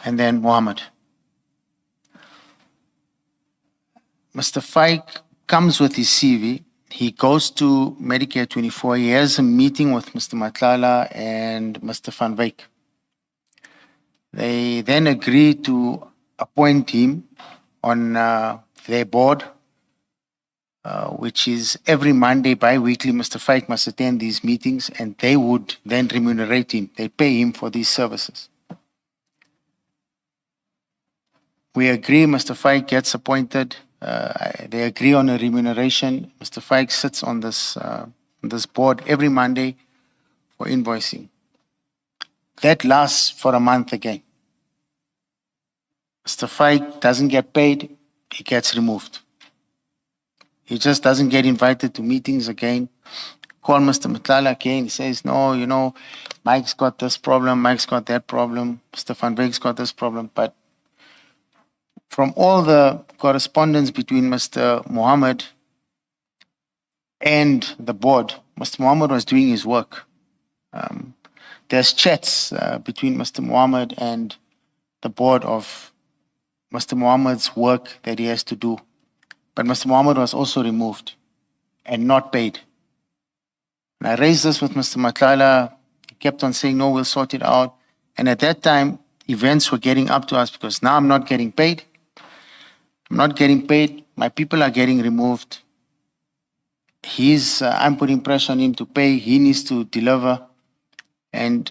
and then Mohammed. Mr. Faik comes with his CV. He goes to Medicare 24. He has a meeting with Mr. Matlala and Mr. Van Wyk. They then agree to appoint him on their board, which is every Monday, bi-weekly. Mr. Faik must attend these meetings and they would then remunerate him. They pay him for these services. We agree, Mr. Faik gets appointed. They agree on a remuneration. Mr. Faik sits on this board every Monday for invoicing. That lasts for a month again. Mr. Faik doesn't get paid, he gets removed. He just doesn't get invited to meetings again. Call Mr. Matlala again, he says, no, Mike's got this problem, Mike's got that problem, Mr. Van Wyk's got this problem, but from all the correspondence between Mr. Mohammed and the board, Mr. Mohammed was doing his work. There's chats between Mr. Mohammed and the board of Mr. Mohammed's work that he has to do. But Mr. Mohammed was also removed and not paid. And I raised this with Mr. Matlala. He kept on saying, no, we'll sort it out. And at that time, events were getting up to us because now I'm not getting paid. I'm not getting paid. My people are getting removed. I'm putting pressure on him to pay. He needs to deliver. And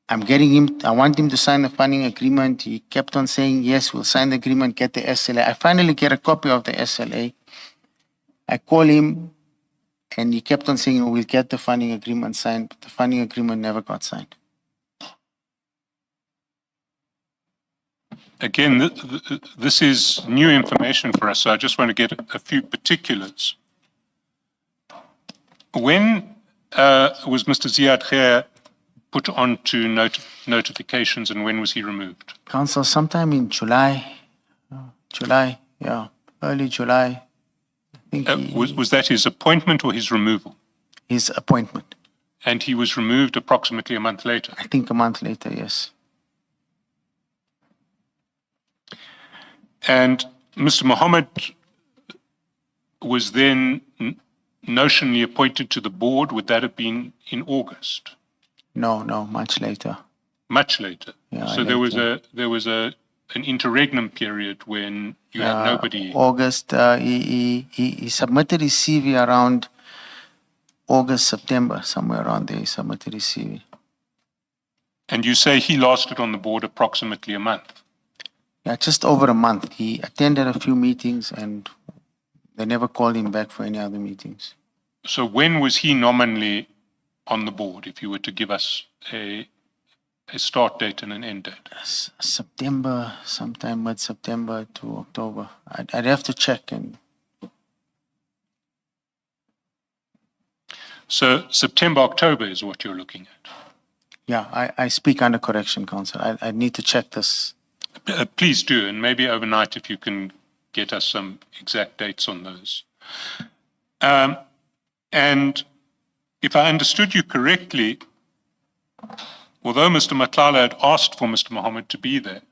I want him to sign the funding agreement. He kept on saying, yes, we'll sign the agreement, get the SLA. I finally get a copy of the SLA. I call him and he kept on saying, we'll get the funding agreement signed, but the funding agreement never got signed. Again, this is new information for us, so I just want to get a few particulars. When was Mr. Ziad Khair put onto notifications, and when was he removed? Council, sometime in July, early July, I think Was that his appointment or his removal? his appointment. And he was removed approximately a month later. I think a month later, yes. And Mr. Mohammed was then notionally appointed to the board. Would that have been in August? No, much later. Much later. Yeah, So there was an interregnum period when you had nobody. August, he submitted his CV around August, September, somewhere around there. He submitted his CV. And you say he lasted on the board approximately a month. Yeah, just over a month. He attended a few meetings and they never called him back for any other meetings. So when was he nominally on the board, if you were to give us a start date and an end date? September, sometime mid-September to October. I'd have to check. So September, October is what you're looking at. Yeah, I speak under correction, Council. I need to check this. Please do, and maybe overnight if you can get us some exact dates on those. And if I understood you correctly, although Mr. Matlala had asked for Mr. Mohammed to be there,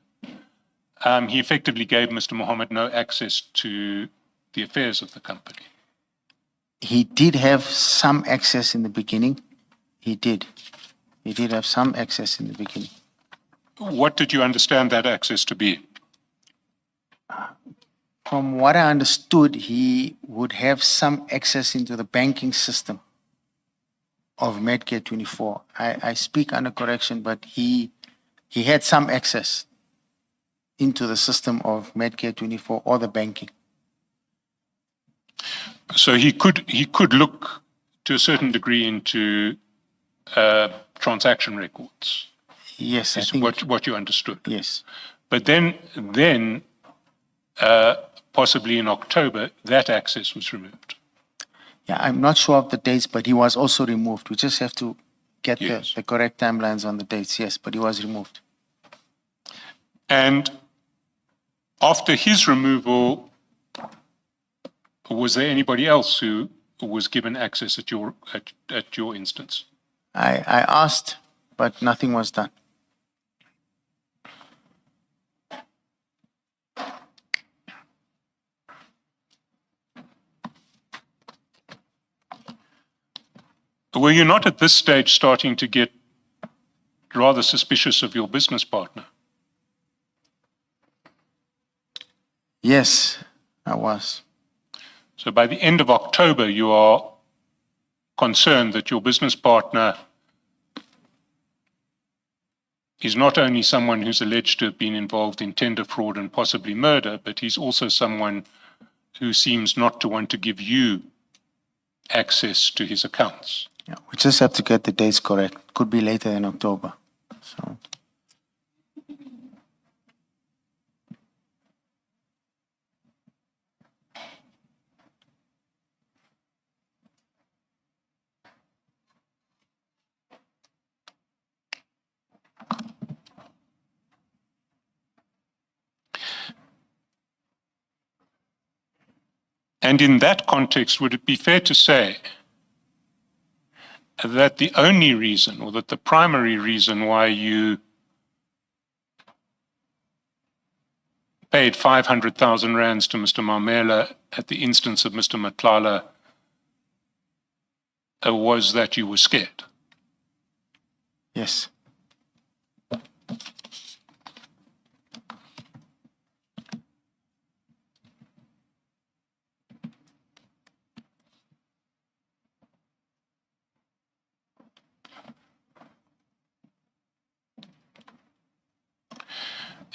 he effectively gave Mr. Mohammed no access to the affairs of the company. He did have some access in the beginning. He did have some access in the beginning. What did you understand that access to be? From what I understood, he would have some access into the banking system of Medcare 24. I speak under correction, but he had some access into the system of Medcare 24 or the banking. So he could look to a certain degree into transaction records. Yes, I Is think. what you understood. Yes. But then possibly in October, that access was removed. Yeah, I'm not sure of the dates, but he was also removed. We just have to get Yes. the correct timelines on the dates. Yes, but he was removed. And after his removal, was there anybody else who was given access at your instance? I asked, but nothing was done. Were you not at this stage starting to get rather suspicious of your business partner? Yes, I was. So by the end of October, you are concerned that your business partner is not only someone who's alleged to have been involved in tender fraud and possibly murder, but he's also someone who seems not to want to give you access to his accounts. Yeah, we just have to get the dates correct. Could be later in October. So. And in that context, would it be fair to say that the only reason, or that the primary reason why you paid 500,000 rands to Mr. Matlala at the instance of Mr. Matlala was that you were scared? Yes.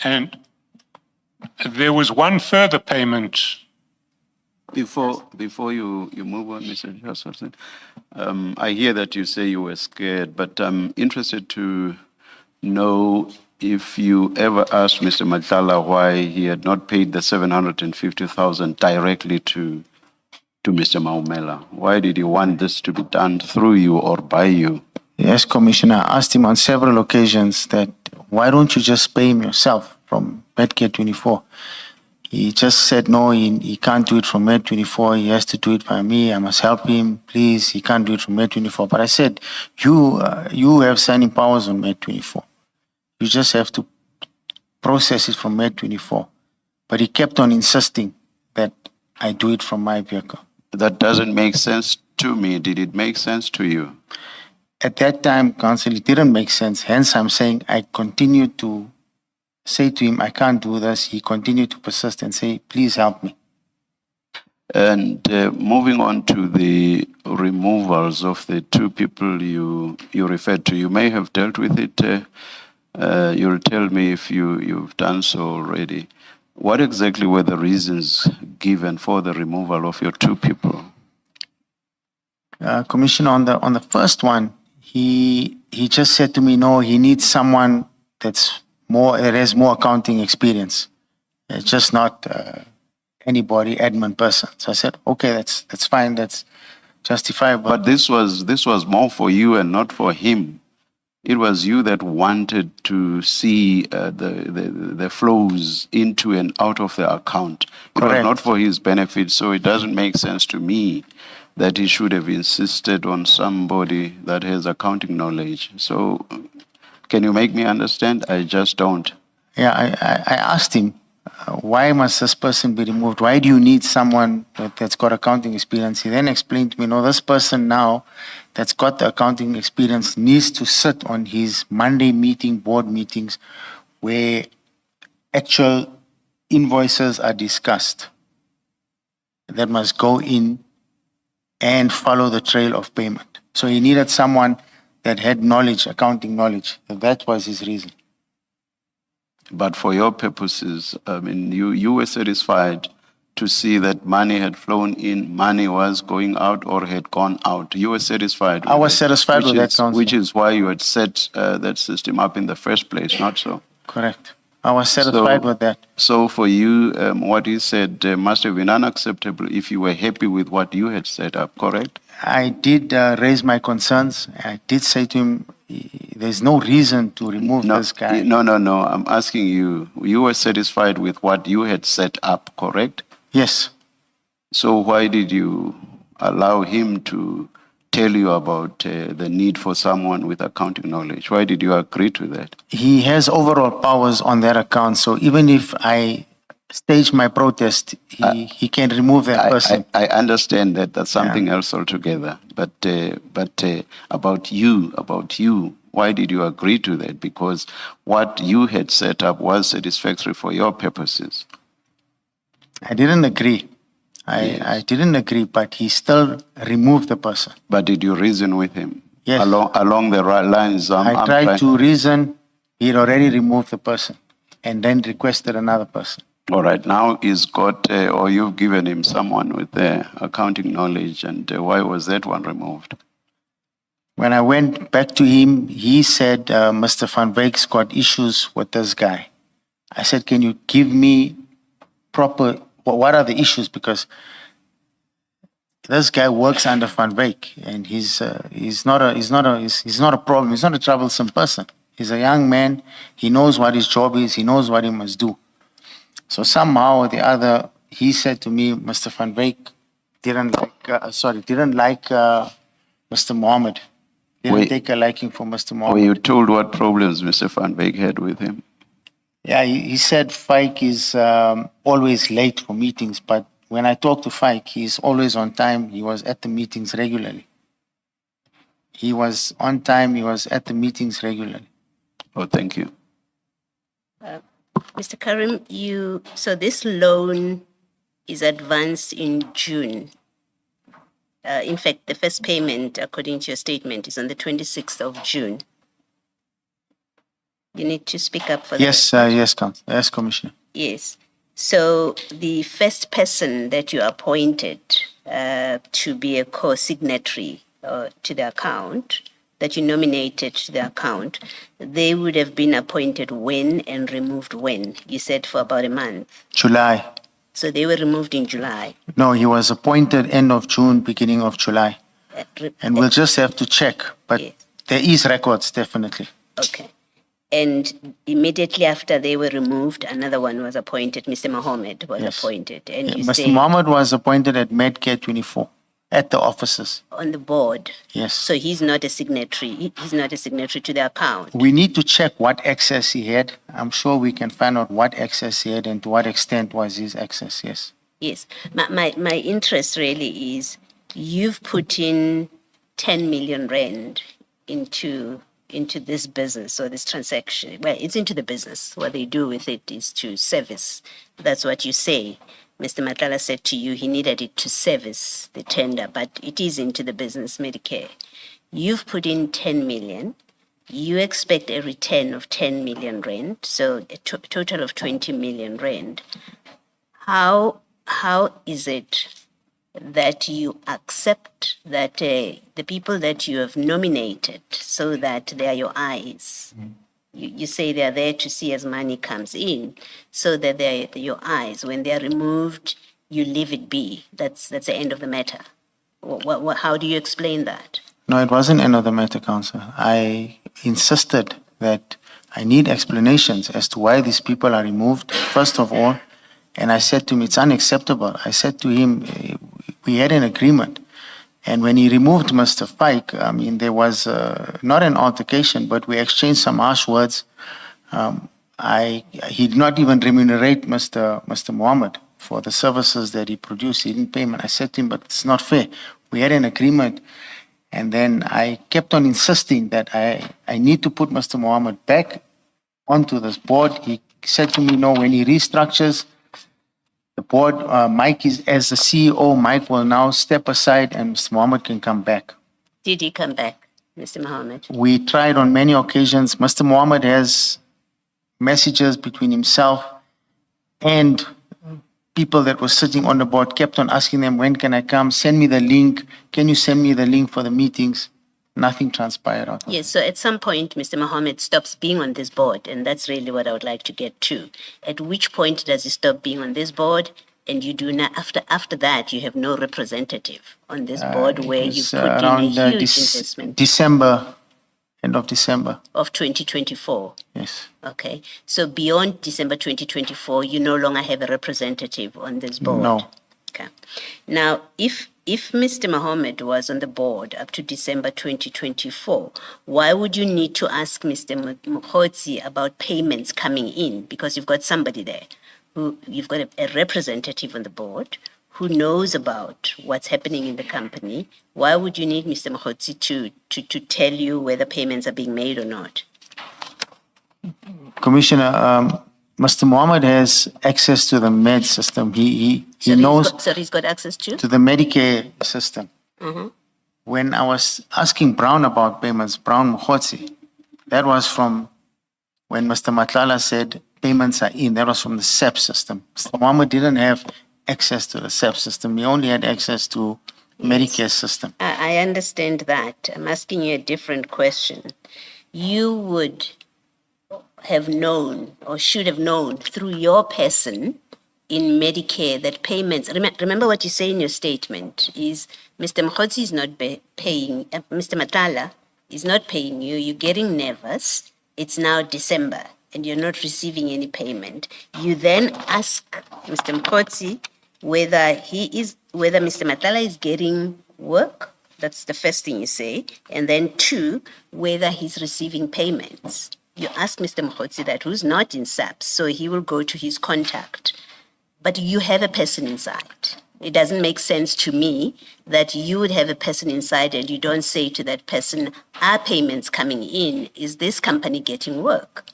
And there was one further payment. Before you move on, Mr. Joseph, I hear that you say you were scared, but I'm interested to know if you ever asked Mr. Matlala why he had not paid the 750,000 directly to Mr. Maumela. Why did he want this to be done through you or by you? Yes, Commissioner, I asked him on several occasions that why don't you just pay him yourself from Medcare 24? He just said no, he can't do it from Med 24. He has to do it by me. I must help him, please. He can't do it from Med 24. But I said, you have signing powers on Med 24. You just have to process it from Med 24. But he kept on insisting that I do it from my vehicle. That doesn't make sense to me. Did it make sense to you? At that time, Council, it didn't make sense. Hence, I'm saying I continued to say to him, I can't do this. He continued to persist and say, please help me. And moving on to the removals of the two people you referred to, you may have dealt with it. You'll tell me if you've done so already. What exactly were the reasons given for the removal of your two people? Commissioner, on the first one, he just said to me, no, he needs someone that has more accounting experience. It's just not anybody, admin person. So I said, okay, that's fine, that's justifiable. But this was more for you and not for him. It was you that wanted to see the flows into and out of the account. It was Correct. not for his benefit, so it doesn't make sense to me that he should have insisted on somebody that has accounting knowledge. So can you make me understand? I just don't. Yeah, I asked him, why must this person be removed? Why do you need someone that's got accounting experience? He then explained to me, no, this person now that's got the accounting experience needs to sit on his Monday board meetings, where actual invoices are discussed. That must go in and follow the trail of payment. So he needed someone that had knowledge, accounting knowledge. That was his reason. But for your purposes, I mean, you were satisfied to see that money had flown in, money was going out or had gone out. You were satisfied with I was that, satisfied with that, Council. which is why you had set that system up in the first place, not so? Correct. I was satisfied with that. So for you, what you said must have been unacceptable if you were happy with what you had set up, correct? I did raise my concerns. I did say to him, there's no reason to remove this guy. No. I'm asking you, you were satisfied with what you had set up, correct? Yes. So why did you allow him to tell you about the need for someone with accounting knowledge? Why did you agree to that? He has overall powers on that account. So even if I stage my protest, he can remove that person. I understand that. That's something else altogether. But about you, why did you agree to that? Because what you had set up was satisfactory for your purposes. I didn't agree. I didn't agree, but he still removed the person. But did you reason with him? Yes. Along the right lines? I tried to reason. He'd already removed the person and then requested another person. All right. Now he's got, or you've given him someone with accounting knowledge, and why was that one removed? When I went back to him, he said, Mr. Van Wyck's got issues with this guy. I said, can you give me proper, what are the issues? Because this guy works under Van Wyck, and he's not a problem. He's not a troublesome person. He's a young man. He knows what his job is. He knows what he must do. So somehow or the other, he said to me, Mr. Van Wyck didn't like Mr. Mohammed. Didn't take a liking for Mr. Mohammed. Were you told what problems Mr. Van Wyck had with him? Yeah, he said Fyke is always late for meetings, but when I talked to Fyke, he's always on time. He was at the meetings regularly. He was on time. He was at the meetings regularly. Oh, thank you. Mr. Carrim, so this loan is advanced in June. In fact, the first payment, according to your statement, is on the 26th of June. You need to speak up for that. Yes, Commissioner. Yes. So the first person that you appointed to be a co-signatory to the account, that you nominated to the account, they would have been appointed when and removed when? You said for about a month. July. So they were removed in July. No, he was appointed end of June, beginning of July. And we'll just have to check, but Yes. there is records, definitely. Okay. And immediately after they were removed, another one was appointed. Mr. Mohammed was Yes. appointed. And Yeah, you Mr. say Mohammed was appointed at Medcare 24, at the offices. on the board. Yes. So he's not a signatory. He's not a signatory to the account. We need to check what access he had. I'm sure we can find out what access he had and to what extent was his access, yes. Yes. My interest really is you've put in 10 million rand into this business or this transaction. Well, it's into the business. What they do with it is to service. That's what you say. Mr. Matlala said to you he needed it to service the tender, but it is into the business Medicare. You've put in 10 million. You expect a return of 10 million rand, so a total of 20 million rand. How is it that you accept that the people that you have nominated so that they are your eyes? You say they are there to see as money comes in, so that they're your eyes. When they are removed, you leave it be. That's the end of the matter. How do you explain that? No, it wasn't end of the matter, Council. I insisted that I need explanations as to why these people are removed, first of all. And I said to him, it's unacceptable. I said to him, we had an agreement. And when he removed Mr. Pike, I mean, there was not an altercation, but we exchanged some harsh words. He did not even remunerate Mr. Mohammed for the services that he produced. He didn't pay him. And I said to him, but it's not fair. We had an agreement. And then I kept on insisting that I need to put Mr. Mohammed back onto this board. He said to me, no, when he restructures the board, Mike is, as the CEO, Mike will now step aside and Mr. Mohammed can come back. Did he come back, Mr. Mohammed? We tried on many occasions. Mr. Mohammed has messages between himself and people that were sitting on the board, kept on asking them, when can I come? Send me the link. Can you send me the link for the meetings? Nothing transpired out of it. Yes, so at some point, Mr. Mohammed stops being on this board, and that's really what I would like to get to. At which point does he stop being on this board? And you do not, after that, you have no representative on this board where you It's put in a around huge investment December, end of December. of 2024. Yes. Okay, so beyond December 2024, you no longer have a representative on this board? No. Okay. Now, if Mr. Mohammed was on the board up to December 2024, why would you need to ask Mr. Mkhotsi about payments coming in? Because you've got somebody there you've got a representative on the board who knows about what's happening in the company. Why would you need Mr. Mkhotsi to tell you whether payments are being made or not? Commissioner, Mr. Mohammed has access to the med system. He knows He's got access to? to the Medicare system. When I was asking Brown about payments, Brown Mkhotsi, that was from when Mr. Matlala said payments are in. That was from the SAP system. Mr. Mohammed didn't have access to the SAP system. He only had access to Medicare system. I understand that. I'm asking you a different question. You would have known or should have known through your person in Medicare that payments, remember what you say in your statement is Mr. Mkhotsi is not paying, Mr. Matlala is not paying you, you're getting nervous, it's now December and you're not receiving any payment. You then ask Mr. Mkhotsi whether Mr. Matlala is getting work, that's the first thing you say, and then two, whether he's receiving payments. You ask Mr. Mkhotsi that, who's not in SAPS, so he will go to his contact. But you have a person inside. It doesn't make sense to me that you would have a person inside and you don't say to that person, are payments coming in? Is this company getting work?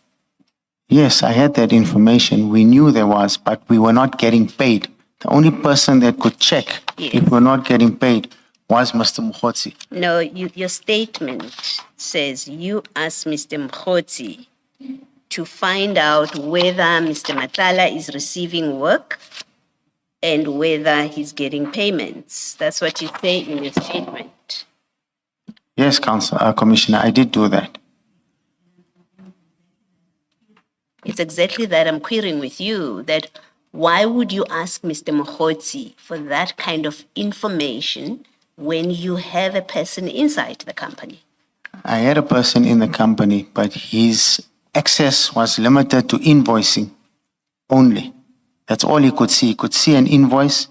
Yes, I had that information. We knew there was, but we were not getting paid. The only person that could check if we're not getting paid was Mr. Mkhotsi. No, your statement says you asked Mr. Mkhotsi to find out whether Mr. Matlala is receiving work and whether he's getting payments. That's what you say in your statement. Yes, Commissioner, I did do that. It's exactly that I'm querying with you, that why would you ask Mr. Mohotsi for that kind of information when you have a person inside the company? I had a person in the company, but his access was limited to invoicing only. That's all he could see. He could see an invoice,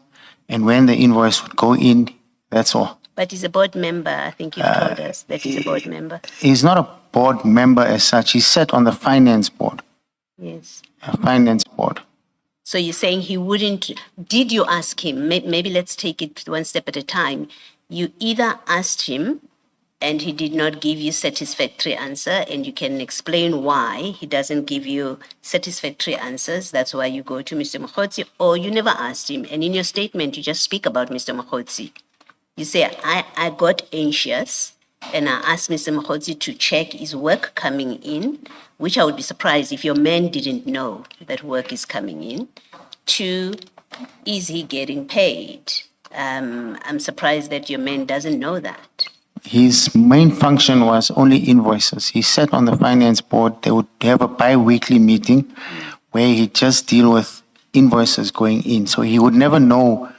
and when the invoice would go in, that's all. But he's a board member. I think you've told us that he's a board member. He's not a board member as such. He sat on the finance board. Yes. A finance board. So you're saying he wouldn't, did you ask him? Maybe let's take it one step at a time. You either asked him and he did not give you satisfactory answer, and you can explain why he doesn't give you satisfactory answers. That's why you go to Mr. Mohotsi, or you never asked him. And in your statement, you just speak about Mr. Mohotsi. You say, I got anxious and I asked Mr. Mohotsi to check his work coming in, which I would be surprised if your man didn't know that work is coming in. 2, is he getting paid? I'm surprised that your man doesn't know that. His main function was only invoices. He sat on the finance board. They would have a bi-weekly meeting where he'd just deal with invoices going in. So he would never know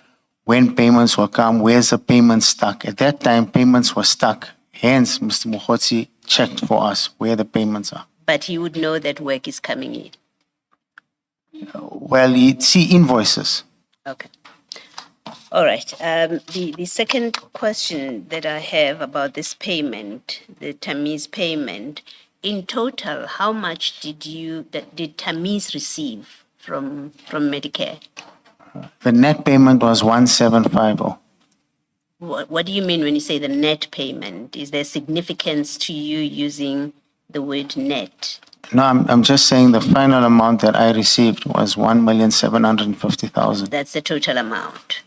when payments will come, where's the payment stuck. At that time, payments were stuck. Hence, Mr. Mohotsi checked for us where the payments are. But he would know that work is coming in. Well, he'd see invoices. Okay. All right. The second question that I have about this payment, the Tamiz payment, in total, how much did Tamiz receive from Medicare? The net payment was 1750. What do you mean when you say the net payment? Is there significance to you using the word net? No, I'm just saying the final amount that I received was 1,750,000. That's the total amount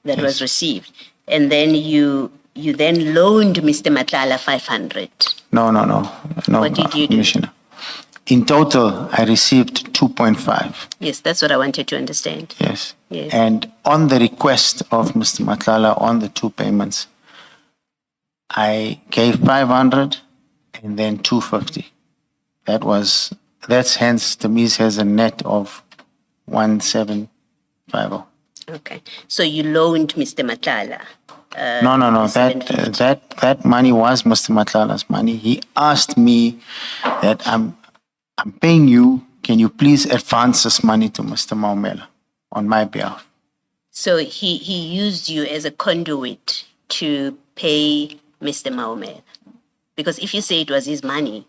that Yes. was received. And then you then loaned Mr. Matlala 500. No, What did you do? Commissioner. In total, I received 2.5. Yes, that's what I wanted to understand. Yes. Yes. And on the request of Mr. Matlala on the 2 payments, I gave 500 and then 250. That's hence Tamiz has a net of 1750. Okay. So you loaned Mr. Matlala. No. 750. That money was Mr. Matlala's money. He asked me that I'm paying you. Can you please advance this money to Mr. Maumela on my behalf? So he used you as a conduit to pay Mr. Maumela. Because if you say it was his money,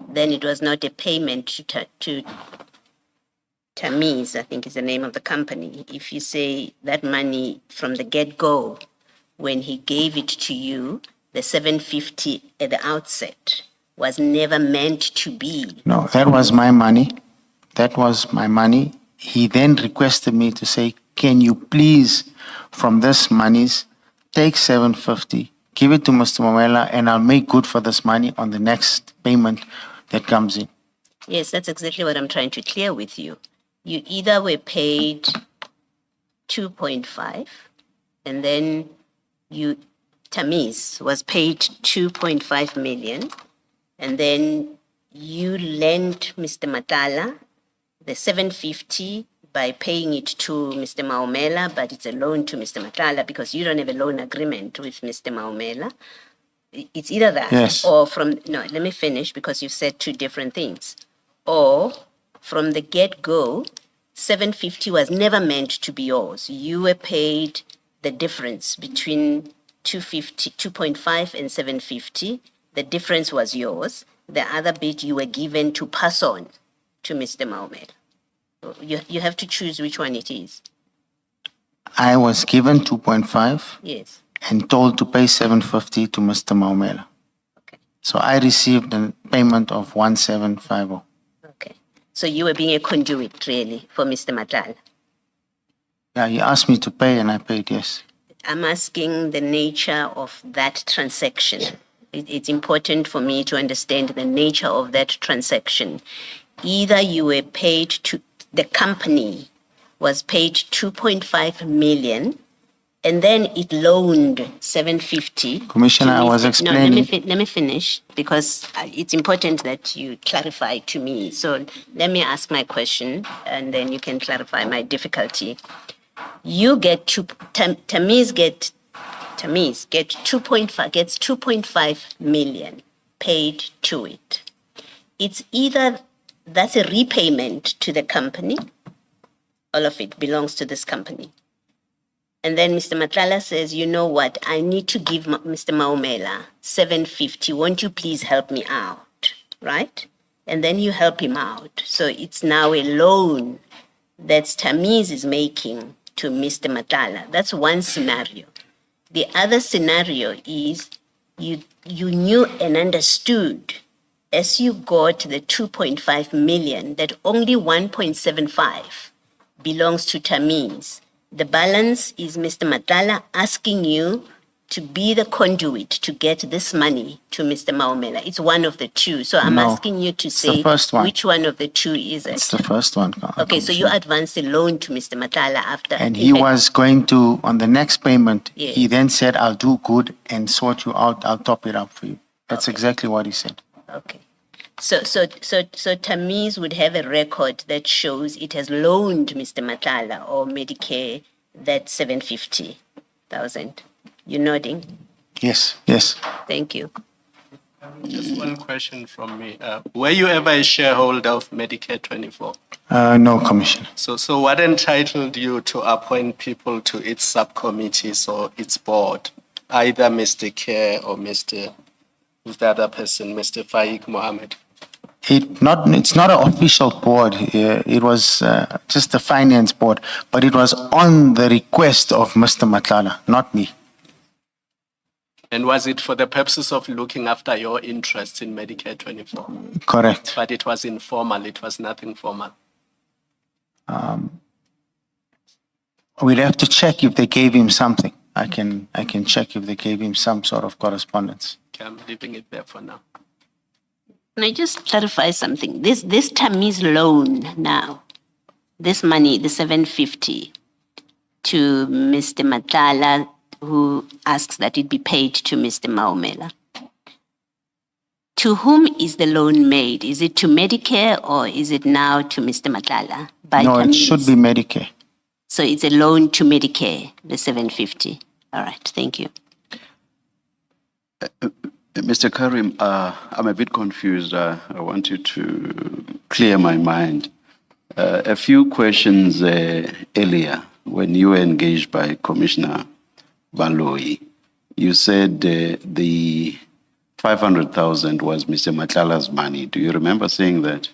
then it was not a payment to Tamiz, I think is the name of the company. If you say that money from the get-go, when he gave it to you, the 750 at the outset was never meant to be. No, that was my money. That was my money. He then requested me to say, can you please, from this monies, take 750, give it to Mr. Maumela, and I'll make good for this money on the next payment that comes in. Yes, that's exactly what I'm trying to clear with you. You either were paid 2.5, and then Tamiz was paid 2.5 million, and then you lent Mr. Matlala the 750 by paying it to Mr. Maumela, but it's a loan to Mr. Matlala because you don't have a loan agreement with Mr. Maumela. It's either that Yes. or let me finish because you've said 2 different things. Or from the get-go, 750 was never meant to be yours. You were paid the difference between 2.5 and 750. The difference was yours. The other bit you were given to pass on to Mr. Maumela. You have to choose which one it is. I was given 2.5 Yes. and told to pay 750 to Mr. Maumela. Okay. So I received a payment of 1750. Okay. So you were being a conduit, really, for Mr. Matlala. Yeah, he asked me to pay and I paid, yes. I'm asking the nature of that transaction. It's important for me to understand the nature of that transaction. Either you were paid the company was paid 2.5 million and then it loaned 750. Commissioner, I was explaining. Let me finish, because it's important that you clarify to me. So let me ask my question, and then you can clarify my difficulty. You get Tamiz gets 2.5 million paid to it. It's either that's a repayment to the company, all of it belongs to this company. And then Mr. Matlala says, you know what, I need to give Mr. Maumela 750. Won't you please help me out, right? And then you help him out. So it's now a loan that Tamiz is making to Mr. Matlala. That's one scenario. The other scenario is you knew and understood as you got the 2.5 million that only 1.75 belongs to Tamiz. The balance is Mr. Matlala asking you to be the conduit to get this money to Mr. Maumela. It's one of the two. So I'm No, asking you to it's the say first one. which one of the two is it? It's the first one. Okay, so you advanced a loan to Mr. Matlala after. And in he fact- was going to, on the next payment, Yes. he then said, I'll do good and sort you out. I'll top it up for you. That's exactly what he said. Okay. So Tamiz would have a record that shows it has loaned Mr. Matlala or Medicare that 750,000. You're nodding. Yes, yes. Thank you. Just one question from me. Were you ever a shareholder of Medicare 24? No, Commissioner. So what entitled you to appoint people to its subcommittees or its board, either Mr. Care or who's the other person, Mr. Faik Mohammed? It's not an official board. It was just the finance board, but it was on the request of Mr. Matlala, not me. And was it for the purposes of looking after your interests in Medicare 24? Correct. But it was informal, it was nothing formal. We'd have to check if they gave him something. I can check if they gave him some sort of correspondence. Okay, I'm leaving it there for now. Can I just clarify something? This Tamiz loan now, this money, the 750 to Mr. Matlala, who asks that it be paid to Mr. Maumela. To whom is the loan made? Is it to Medicare or is it now to Mr. Matlala? By No, it Tamiz? should be Medicare. So it's a loan to Medicare, the 750. All right, thank you. Mr. Carrim, I'm a bit confused. I want you to clear my mind. A few questions earlier, when you were engaged by Commissioner Baloyi, you said the 500,000 was Mr. Matlala's money. Do you remember saying that?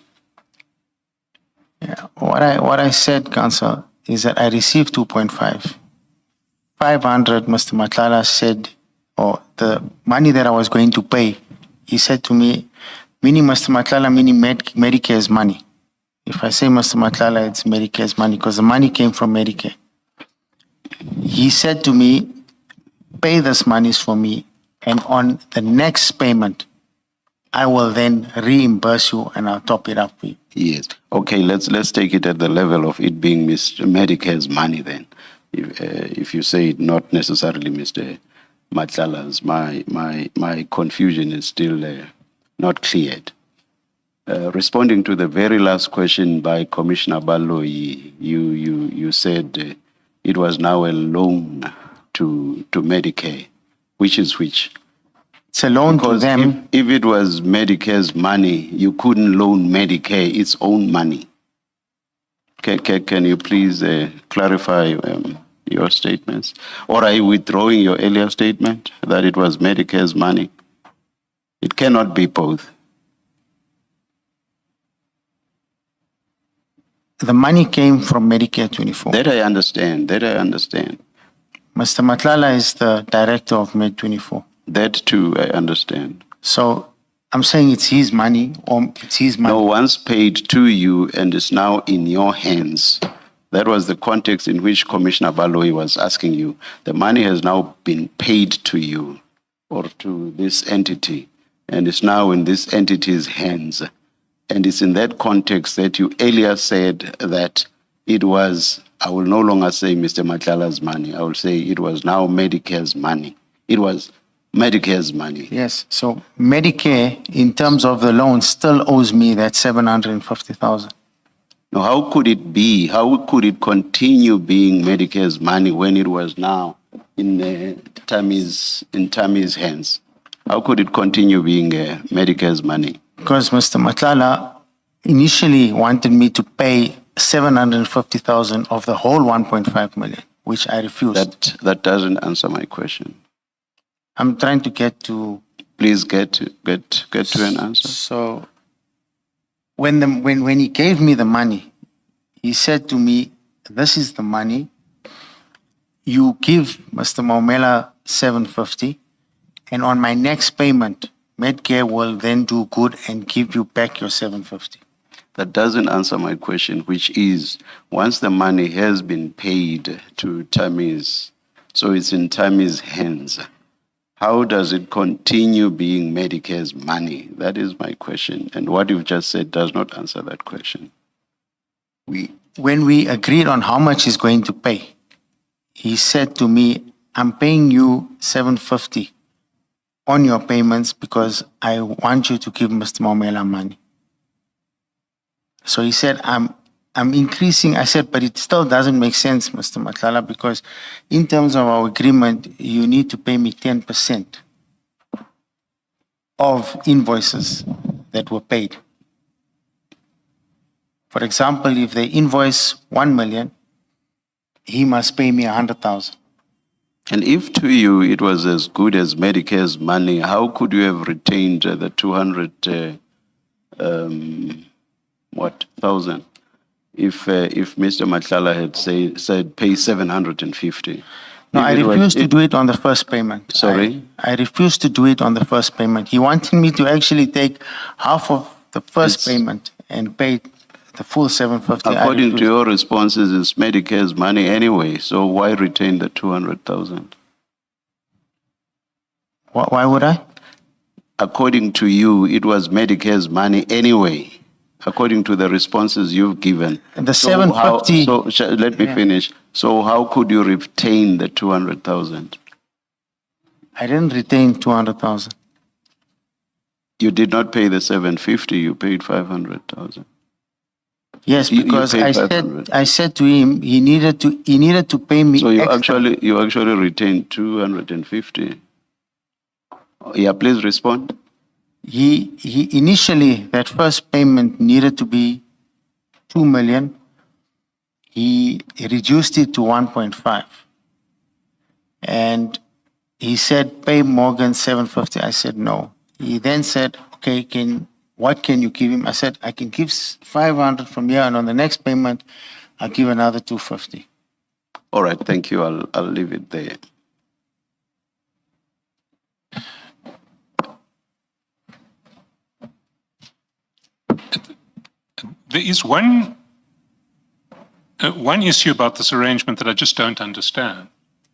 Yeah. What I said, Council, is that I received 2.5. 500, Mr. Matlala said, or the money that I was going to pay, he said to me, meaning Mr. Matlala, meaning Medicare's money. If I say Mr. Matlala, it's Medicare's money because the money came from Medicare. He said to me, pay this monies for me, and on the next payment, I will then reimburse you and I'll top it up for you. Yes. Okay, let's take it at the level of it being Mr. Medicare's money then. If you say it, not necessarily Mr. Matlala's, my confusion is still not cleared. Responding to the very last question by Commissioner Baloyi, you said it was now a loan to Medicare. Which is which? It's a loan to Because them. if it was Medicare's money, you couldn't loan Medicare its own money. Can you please clarify your statements? Or are you withdrawing your earlier statement that it was Medicare's money? It cannot be both. The money came from Medicare 24. That I understand. Mr. Matlala is the director of Med 24. That too I understand. So I'm saying it's his money or it's his money. No, once paid to you and is now in your hands. That was the context in which Commissioner Baloyi was asking you. The money has now been paid to you or to this entity and is now in this entity's hands. And it's in that context that you earlier said that it was I will no longer say Mr. Matlala's money. I will say it was now Medicare's money. It was Medicare's money. Yes, so Medicare, in terms of the loan, still owes me that 750,000. Now, how could it be? How could it continue being Medicare's money when it was now in Tammy's hands? How could it continue being Medicare's money? Because Mr. Matlala initially wanted me to pay 750,000 of the whole 1.5 million, which I refused. That doesn't answer my question. I'm trying to get to. Please get to an answer. So, when he gave me the money, he said to me, "This is the money. You give Mr. Maumela 750, and on my next payment, Medcare will then do good and give you back your 750." That doesn't answer my question, which is, once the money has been paid to Tammy's, so it's in Tammy's hands, how does it continue being Medicare's money? That is my question. And what you've just said does not answer that question. When we agreed on how much he's going to pay, he said to me, "I'm paying you 750 on your payments because I want you to give Mr. Maumela money." So he said, I'm increasing. I said, "But it still doesn't make sense, Mr. Matlala, because in terms of our agreement, you need to pay me 10% of invoices that were paid. For example, if they invoice 1 million, he must pay me 100,000. And if to you it was as good as Medicare's money, how could you have retained the 200,000 if Mr. Matlala had said pay 750? No, I refused to do it on the first payment. Sorry? I refused to do it on the first payment. He wanted me to actually take half of the first payment and pay the full 750. According to your responses, it's Medicare's money anyway, so why retain the 200,000? Why would I? According to you, it was Medicare's money anyway, according to the responses you've given. The 750. Let me finish. So how could you retain the 200,000? I didn't retain 200,000. You did not pay the 750, you paid 500,000. Yes, You because paid I 500. said to him he needed to pay me. So you extra. actually retained 250. Yeah, please respond. He initially, that first payment needed to be 2 million. He reduced it to 1.5. And he said, "Pay Morgan 750. I said, "No." He then said, "Okay, what can you give him?" I said, "I can give 500 from here, and on the next payment, I'll give another 250. All right, thank you. I'll leave it there. There is one issue about this arrangement that I just don't understand,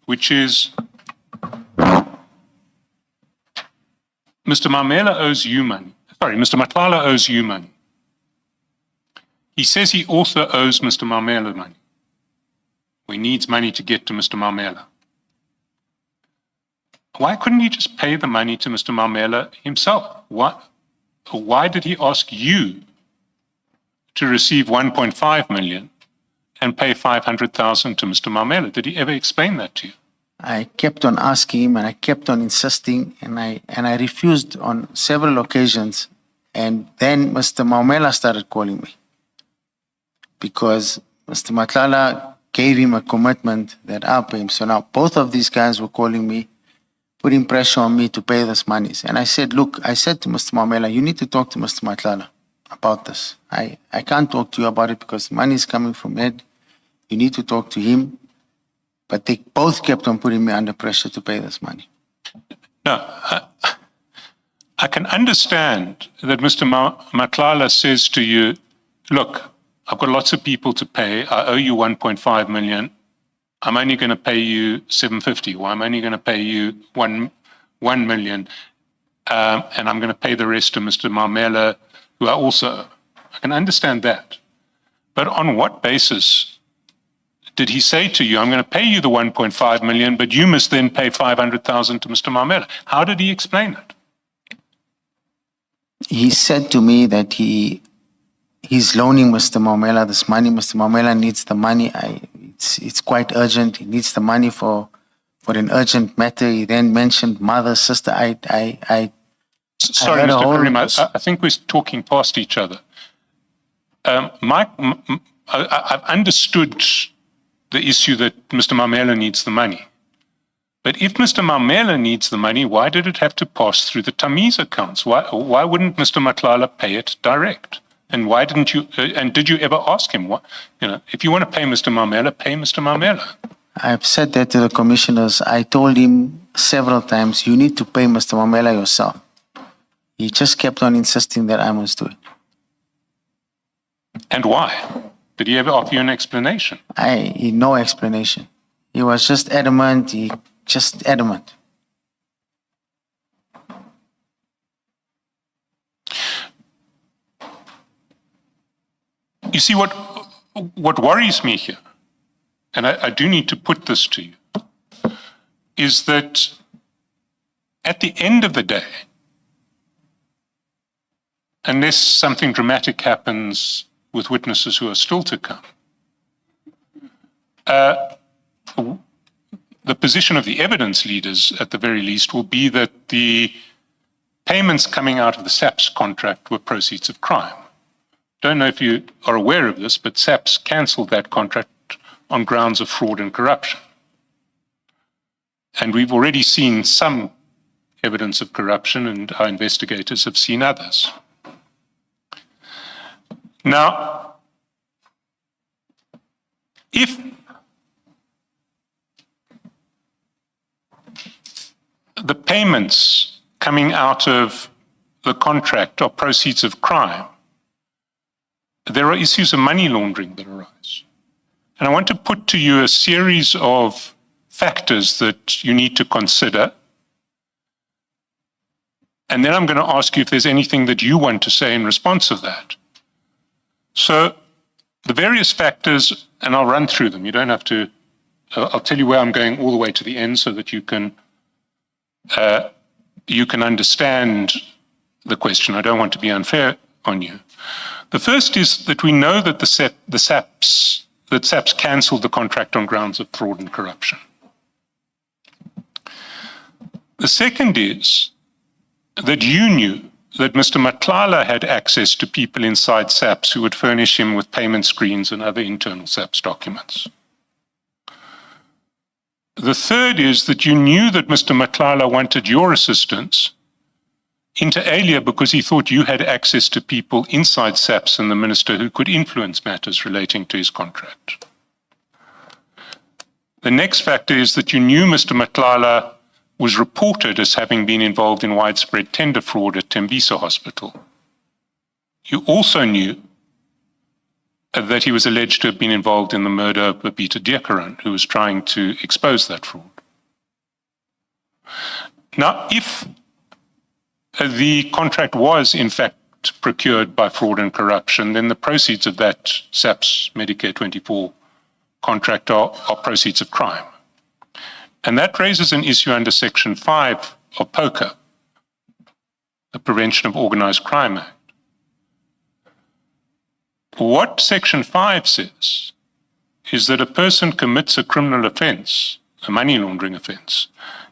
which is Mr. Maumela owes you money. Sorry, Mr. Matlala owes you money. He says he also owes Mr. Maumela money. He needs money to get to Mr. Maumela. Why couldn't he just pay the money to Mr. Maumela himself? Why did he ask you to receive 1.5 million and pay 500,000 to Mr. Maumela? Did he ever explain that to you? I kept on asking him and I kept on insisting, and I refused on several occasions. And then Mr. Maumela started calling me because Mr. Matlala gave him a commitment that I'll pay him. So now both of these guys were calling me, putting pressure on me to pay this monies. And I said, "Look," I said to Mr. Maumela, "you need to talk to Mr. Matlala about this. I can't talk to you about it because money is coming from Ed. You need to talk to him." But they both kept on putting me under pressure to pay this money. No, I can understand that Mr. Matlala says to you, "Look, I've got lots of people to pay. I owe you 1.5 million. I'm only going to pay you 750, or I'm only going to pay you 1 million, and I'm going to pay the rest to Mr. Maumela, who I also owe." I can understand that. But on what basis Did he say to you, I'm going to pay you the 1.5 million, but you must then pay 500,000 to Mr. Mamela? How did he explain it? He said to me that he's loaning Mr. Mamela this money. Mr. Mamela needs the money. It's quite urgent. He needs the money for an urgent matter. He then mentioned mother, sister. Sorry, heard a Mr. whole- Carrim, I think we're talking past each other. I've understood the issue that Mr. Mamela needs the money. But if Mr. Mamela needs the money, why did it have to pass through the Tamiz accounts? Why wouldn't Mr. Matlala pay it direct? And why didn't you? And did you ever ask him? If you want to pay Mr. Mamela, pay Mr. Mamela. I've said that to the commissioners. I told him several times, you need to pay Mr. Mamela yourself. He just kept on insisting that I must do it. And why? Did he ever offer you an explanation? No explanation. He was just adamant. Just adamant. You see, what worries me here, and I do need to put this to you, is that at the end of the day, unless something dramatic happens with witnesses who are still to come, the position of the evidence leaders, at the very least, will be that the payments coming out of the SAPS contract were proceeds of crime. Don't know if you are aware of this, but SAPS cancelled that contract on grounds of fraud and corruption. And we've already seen some evidence of corruption, and our investigators have seen others. Now, if the payments coming out of the contract are proceeds of crime, there are issues of money laundering that arise. And I want to put to you a series of factors that you need to consider. And then I'm going to ask you if there's anything that you want to say in response to that. So the various factors, and I'll run through them. You don't have to, I'll tell you where I'm going all the way to the end so that you can understand the question. I don't want to be unfair on you. The first is that we know that SAPS cancelled the contract on grounds of fraud and corruption. The second is that you knew that Mr. Matlala had access to people inside SAPS who would furnish him with payment screens and other internal SAPS documents. The third is that you knew that Mr. Matlala wanted your assistance inter alia because he thought you had access to people inside SAPS and the minister who could influence matters relating to his contract. The next factor is that you knew Mr. Matlala was reported as having been involved in widespread tender fraud at Tembisa Hospital. You also knew that he was alleged to have been involved in the murder of Babita Diakaran, who was trying to expose that fraud. Now, if the contract was in fact procured by fraud and corruption, then the proceeds of that SAPS Medicare 24 contract are proceeds of crime. And that raises an issue under Section 5 of POCA, the Prevention of Organized Crime Act. What Section 5 says is that a person commits a criminal offense, a money laundering offense,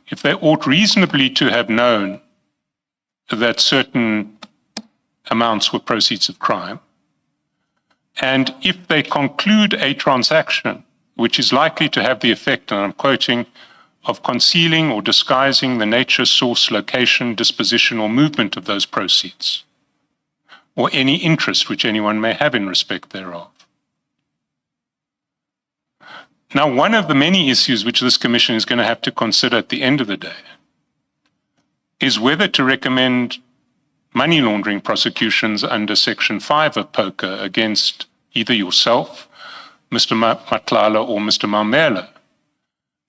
if they ought reasonably to have known that certain amounts were proceeds of crime, and if they conclude a transaction which is likely to have the effect, and I'm quoting, of concealing or disguising the nature, source, location, disposition, or movement of those proceeds, or any interest which anyone may have in respect thereof. Now, one of the many issues which this Commission is going to have to consider at the end of the day is whether to recommend money laundering prosecutions under Section 5 of POCA against either yourself, Mr. Matlala, or Mr. Mamela,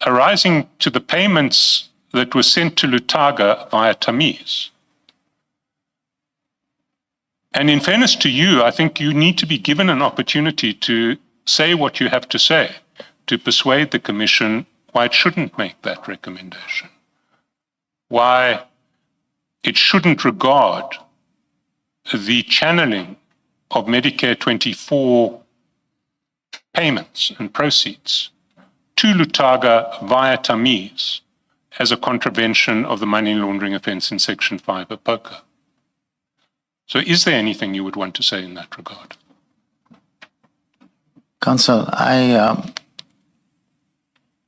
arising to the payments that were sent to Lutaga via Tamiz. And in fairness to you, I think you need to be given an opportunity to say what you have to say, to persuade the Commission why it shouldn't make that recommendation, why it shouldn't regard the channeling of Medicare 24 payments and proceeds to Lutaga via Tamiz as a contravention of the money laundering offence in Section 5 of POCA. So is there anything you would want to say in that regard? Council, I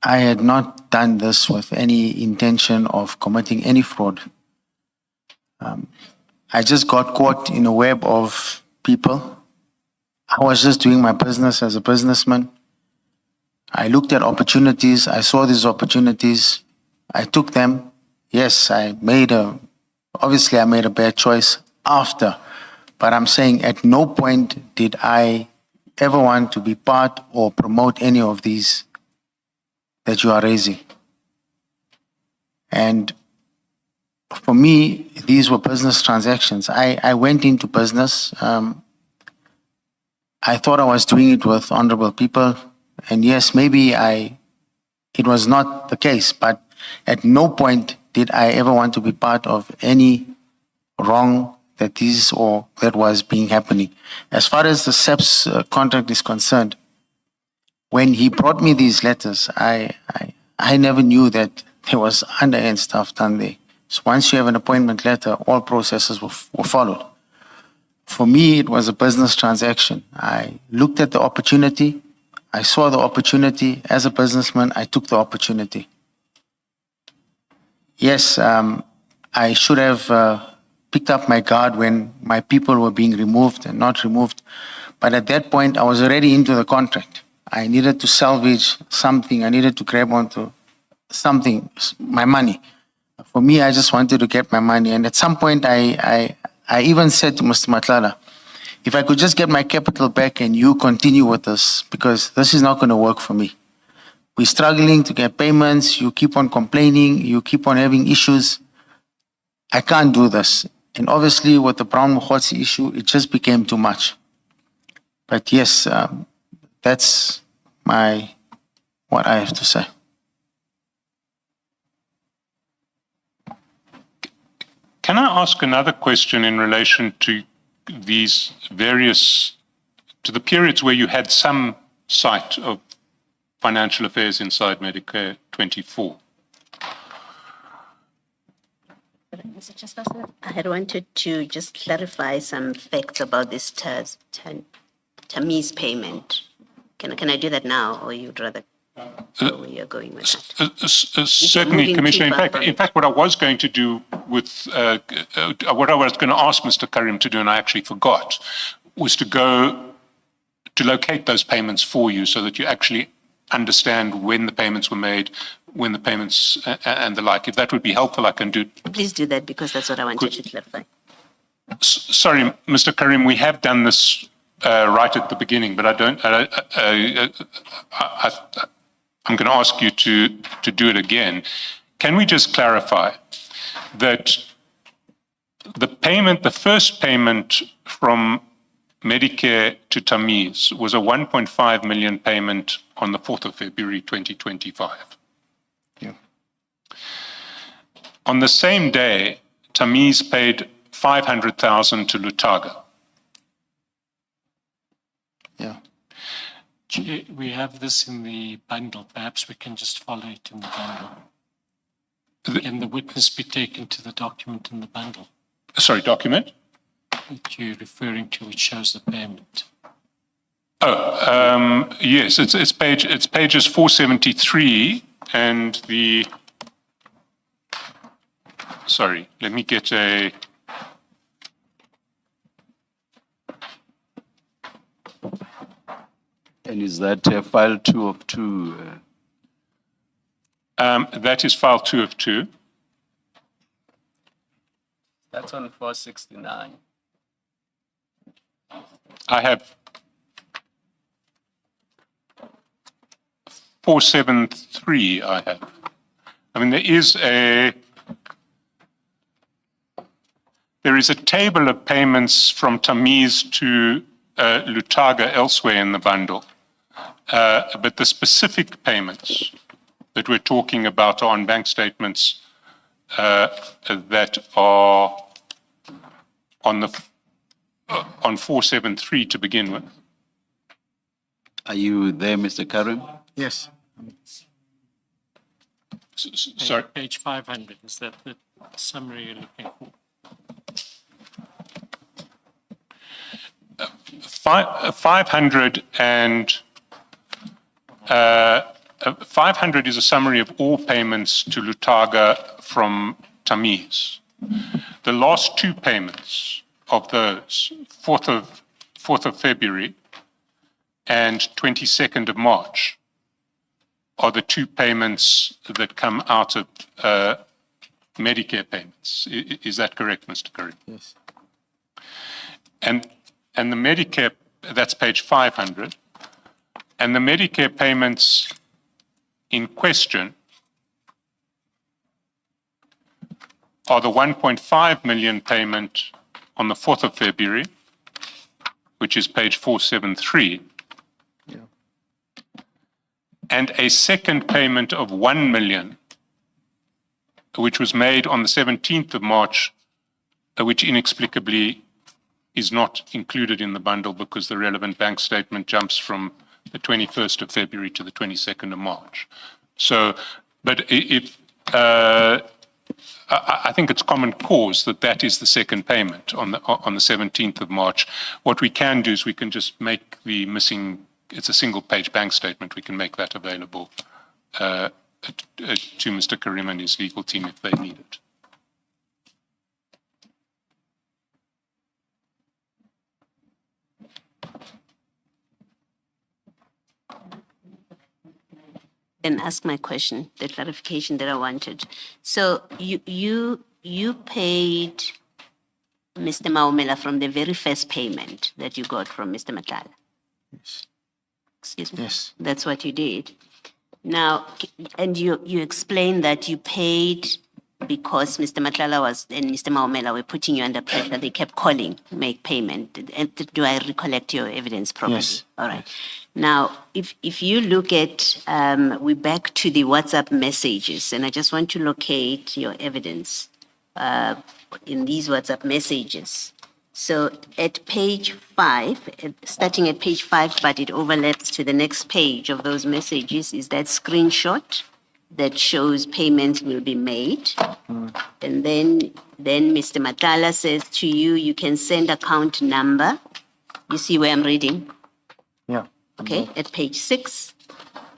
had not done this with any intention of committing any fraud. I just got caught in a web of people. I was just doing my business as a businessman. I looked at opportunities. I saw these opportunities. I took them. Yes, obviously I made a bad choice after, but I'm saying at no point did I ever want to be part or promote any of these that you are raising. And for me, these were business transactions. I went into business. I thought I was doing it with honorable people. And yes, maybe it was not the case, but at no point did I ever want to be part of any wrong that was being happening. As far as the SEPS contract is concerned, when he brought me these letters, I never knew that there was underhand stuff done there. So once you have an appointment letter, all processes were followed. For me, it was a business transaction. I looked at the opportunity. I saw the opportunity. As a businessman, I took the opportunity. Yes, I should have picked up my guard when my people were being removed and not removed. But at that point, I was already into the contract. I needed to salvage something. I needed to grab onto something, my money. For me, I just wanted to get my money. And at some point, I even said to Mr. Matlala, if I could just get my capital back and you continue with this, because this is not going to work for me. We're struggling to get payments. You keep on complaining. You keep on having issues. I can't do this. And obviously, with the Brown Mokgotsi issue, it just became too much. But yes, that's what I have to say. Can I ask another question in relation to these to the periods where you had some sight of financial affairs inside Medicare 24? Mr. Chairperson, I had wanted to just clarify some facts about this Tamiz payment. Can I do that now, or you'd rather go where you're going with that? Certainly, moving Commissioner. too far In fact, what I was going to do with, what I was going to ask Mr. Carrim to do, and I actually forgot, was to go to locate those payments for you so that you actually understand when the payments were made, when the payments and the like. If that would be helpful, I can do. Please do that, because that's what I wanted to clarify. Sorry, Mr. Carrim, we have done this right at the beginning, but I'm going to ask you to do it again. Can we just clarify that the first payment from Medicare to Tamiz was a 1.5 million payment on the 4th of February 2025? Yeah. On the same day, Tamiz paid 500,000 to Lutaga. Yeah. We have this in the bundle. Perhaps we can just follow it in the bundle. Can the witness be taken to the document in the bundle Sorry, document? that you're referring to, which shows the payment? Oh, yes, it's pages 473 and sorry, let me get a. And is that file 2 of 2? That is file 2 of 2. That's on 469. I have 473, I have. I mean, there is a table of payments from Tamiz to Lutaga elsewhere in the bundle. But the specific payments that we're talking about are on bank statements that are on 473 to begin with. Are you there, Mr. Carrim? Yes. Sorry. Page 500, is that the summary you're looking for? 500 is a summary of all payments to Lutaga from Tamiz. The last two payments of those, 4th of February and 22nd of March, are the two payments that come out of Medicare payments. Is that correct, Mr. Curry? Yes. And the Medicare, that's page 500, and the Medicare payments in question are the 1.5 million payment on the 4th of February, which is page 473, Yeah. and a second payment of 1 million, which was made on the 17th of March, which inexplicably is not included in the bundle because the relevant bank statement jumps from the 21st of February to the 22nd of March. So, but if I think it's common cause that is the second payment on the 17th of March. What we can do is we can just make the missing, it's a single page bank statement, we can make that available to Mr. Carrim and his legal team if they need it. And ask my question, the clarification that I wanted. So you paid Mr. Maumela from the very first payment that you got from Mr. Matlala? Yes. Excuse me? Yes. That's what you did. Now, and you explained that you paid because Mr. Matlala and Mr. Maumela were putting you under pressure. They kept calling, make payment. And do I recollect your evidence properly? Yes. All right. Now, if you look at, we're back to the WhatsApp messages, and I just want to locate your evidence in these WhatsApp messages. So at page 5, starting at page 5, but it overlaps to the next page of those messages, is that screenshot that shows payments will be made. And then Mr. Matlala says to you, you can send account number. You see where I'm reading? Yeah. Okay, at page 6.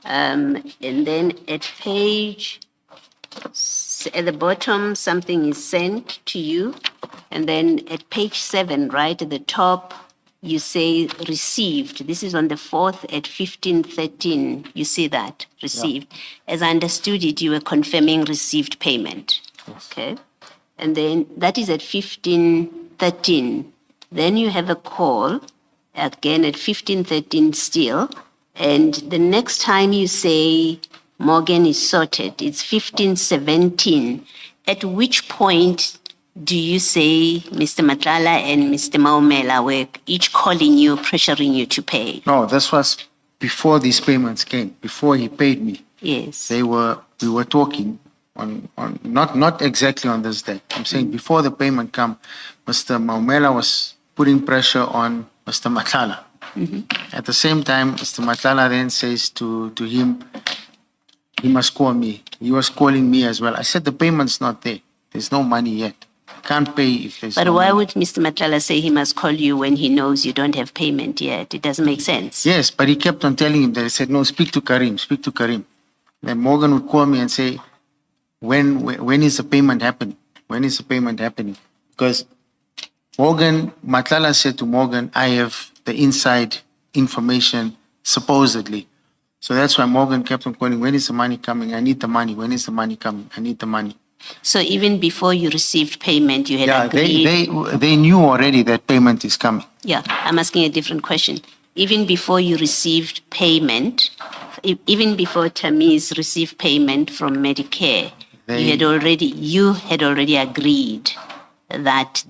And then at page, at the bottom, something is sent to you. And then at page 7, right at the top, you say received. This is on the 4th at 15:13. You see that, received. As I understood it, you were confirming received payment. Yes. Okay. And then that is at 15:13. Then you have a call again at 15:13 still. And the next time you say Morgan is sorted, it's 15:17. At which point do you say Mr. Matlala and Mr. Maumela were each calling you, pressuring you to pay? No, this was before these payments came, before he paid me. Yes. We were talking on not exactly on this day. I'm saying before the payment come, Mr. Maumela was putting pressure on Mr. Matlala. At the same time, Mr. Matlala then says to him, he must call me. He was calling me as well. I said, the payment's not there. There's no money yet. I can't pay if there's But no why money. would Mr. Matlala say he must call you when he knows you don't have payment yet? It doesn't make sense. Yes, but he kept on telling him that. He said, no, speak to Carrim, speak to Carrim. Then Morgan would call me and say, when is the payment happening? When is the payment happening? Because Matlala said to Morgan, I have the inside information, supposedly. So that's why Morgan kept on calling, when is the money coming? I need the money. When is the money coming? I need the money. So even before you received payment, you had Yeah, agreed? they knew already that payment is coming. Yeah, I'm asking a different question. Even before you received payment, even before Tamiz received payment from Medicare, you had already agreed that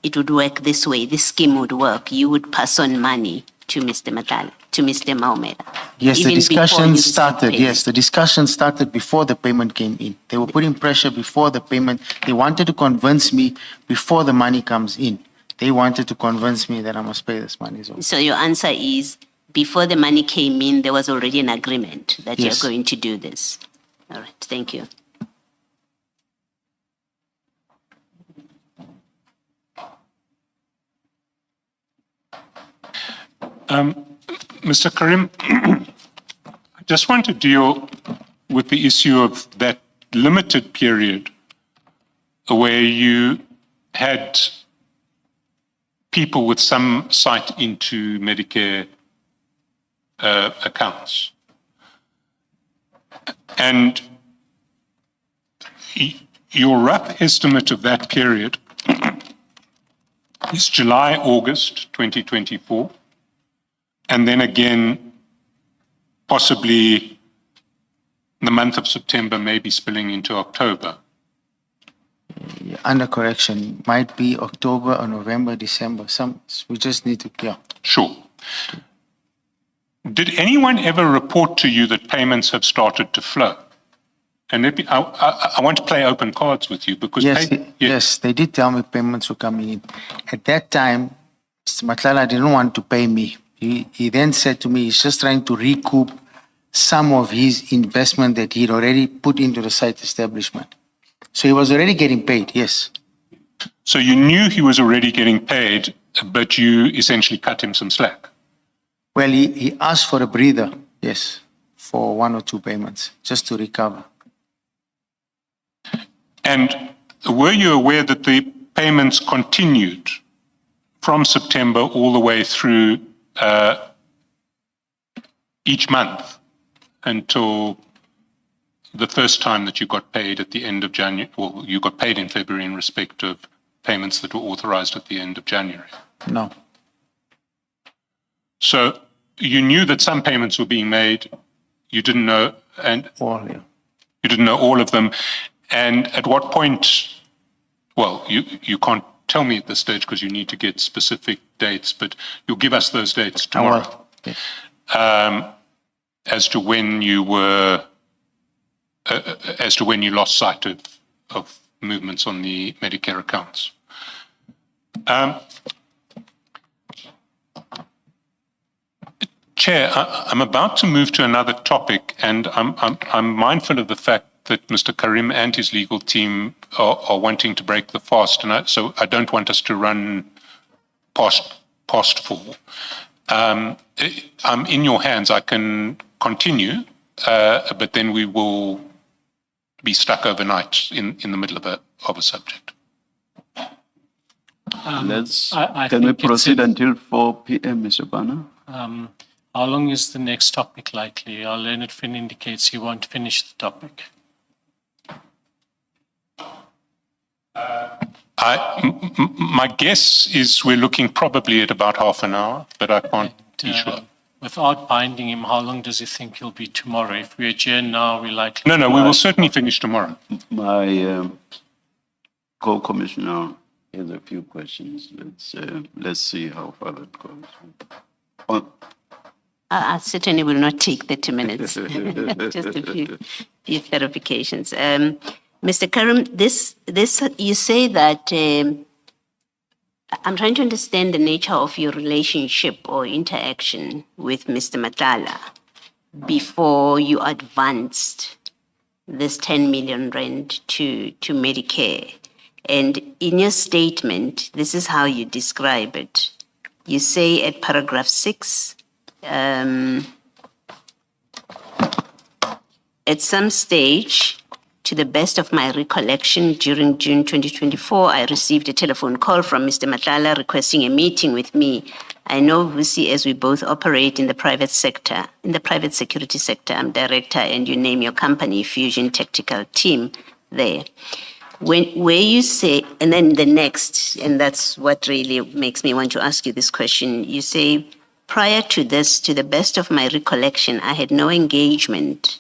it would work this way, this scheme would work. You would pass on money to Mr. Matlala. to Mr. Maumela? Yes, the Even before discussion you started. paid? Yes, the discussion started before the payment came in. They were putting pressure before the payment. They wanted to convince me before the money comes in. They wanted to convince me that I must pay this money. So, So your answer is, before the money came in, there was already an agreement that you're Yes. going to do this. All right, thank you. Mr. Carrim, I just want to deal with the issue of that limited period where you had people with some sight into Medicare accounts. And your rough estimate of that period is July, August 2024, and then again, possibly the month of September, maybe spilling into October. under correction, might be October or November, December. We just need to, yeah. Sure. Did anyone ever report to you that payments have started to flow? And I want to play open cards with you because Yes, they did tell me payments were coming in. At that time, Mr. Matlala didn't want to pay me. He then said to me, he's just trying to recoup some of his investment that he'd already put into the site establishment. So he was already getting paid, yes. So you knew he was already getting paid, but you essentially cut him some slack. Well, he asked for a breather, yes, for 1 or 2 payments, just to recover. And were you aware that the payments continued from September all the way through each month until the first time that you got paid at the end of January? Well, you got paid in February in respect of payments that were authorized at the end of January. No. So you knew that some payments were being made. You didn't know, and All, yeah. you didn't know all of them. And at what point? Well, you can't tell me at this stage because you need to get specific dates, but you'll give us those dates tomorrow. Yes. As to when you were, as to when you lost sight of movements on the Medicare accounts. Chair, I'm about to move to another topic, and I'm mindful of the fact that Mr. Carrim and his legal team are wanting to break the fast, and so I don't want us to run past 4. I'm in your hands. I can continue, but then we will be stuck overnight in the middle of a subject. Can we proceed until 4 p.m., Mr. Bana? How long is the next topic likely? Our learned friend indicates he won't finish the topic. My guess is we're looking probably at about half an hour, but I can't be sure. Without binding him, how long does he think he'll be tomorrow? If we adjourn now, we likely... No, we will certainly finish tomorrow. My co-commissioner has a few questions. Let's see how far that goes. I certainly will not take 30 minutes. Just a few clarifications. Mr. Carrim, this you say that I'm trying to understand the nature of your relationship or interaction with Mr. Matlala before you advanced this 10 million rand to Medicare. And in your statement, this is how you describe it. You say at paragraph 6, at some stage, to the best of my recollection, during June 2024, I received a telephone call from Mr. Matlala requesting a meeting with me. I know Vusi as we both operate in the private sector, in the private security sector. I'm director and you name your company, Fusion Tactical Team there. Where you say, and then the next, and that's what really makes me want to ask you this question. You say, prior to this, to the best of my recollection, I had no engagement,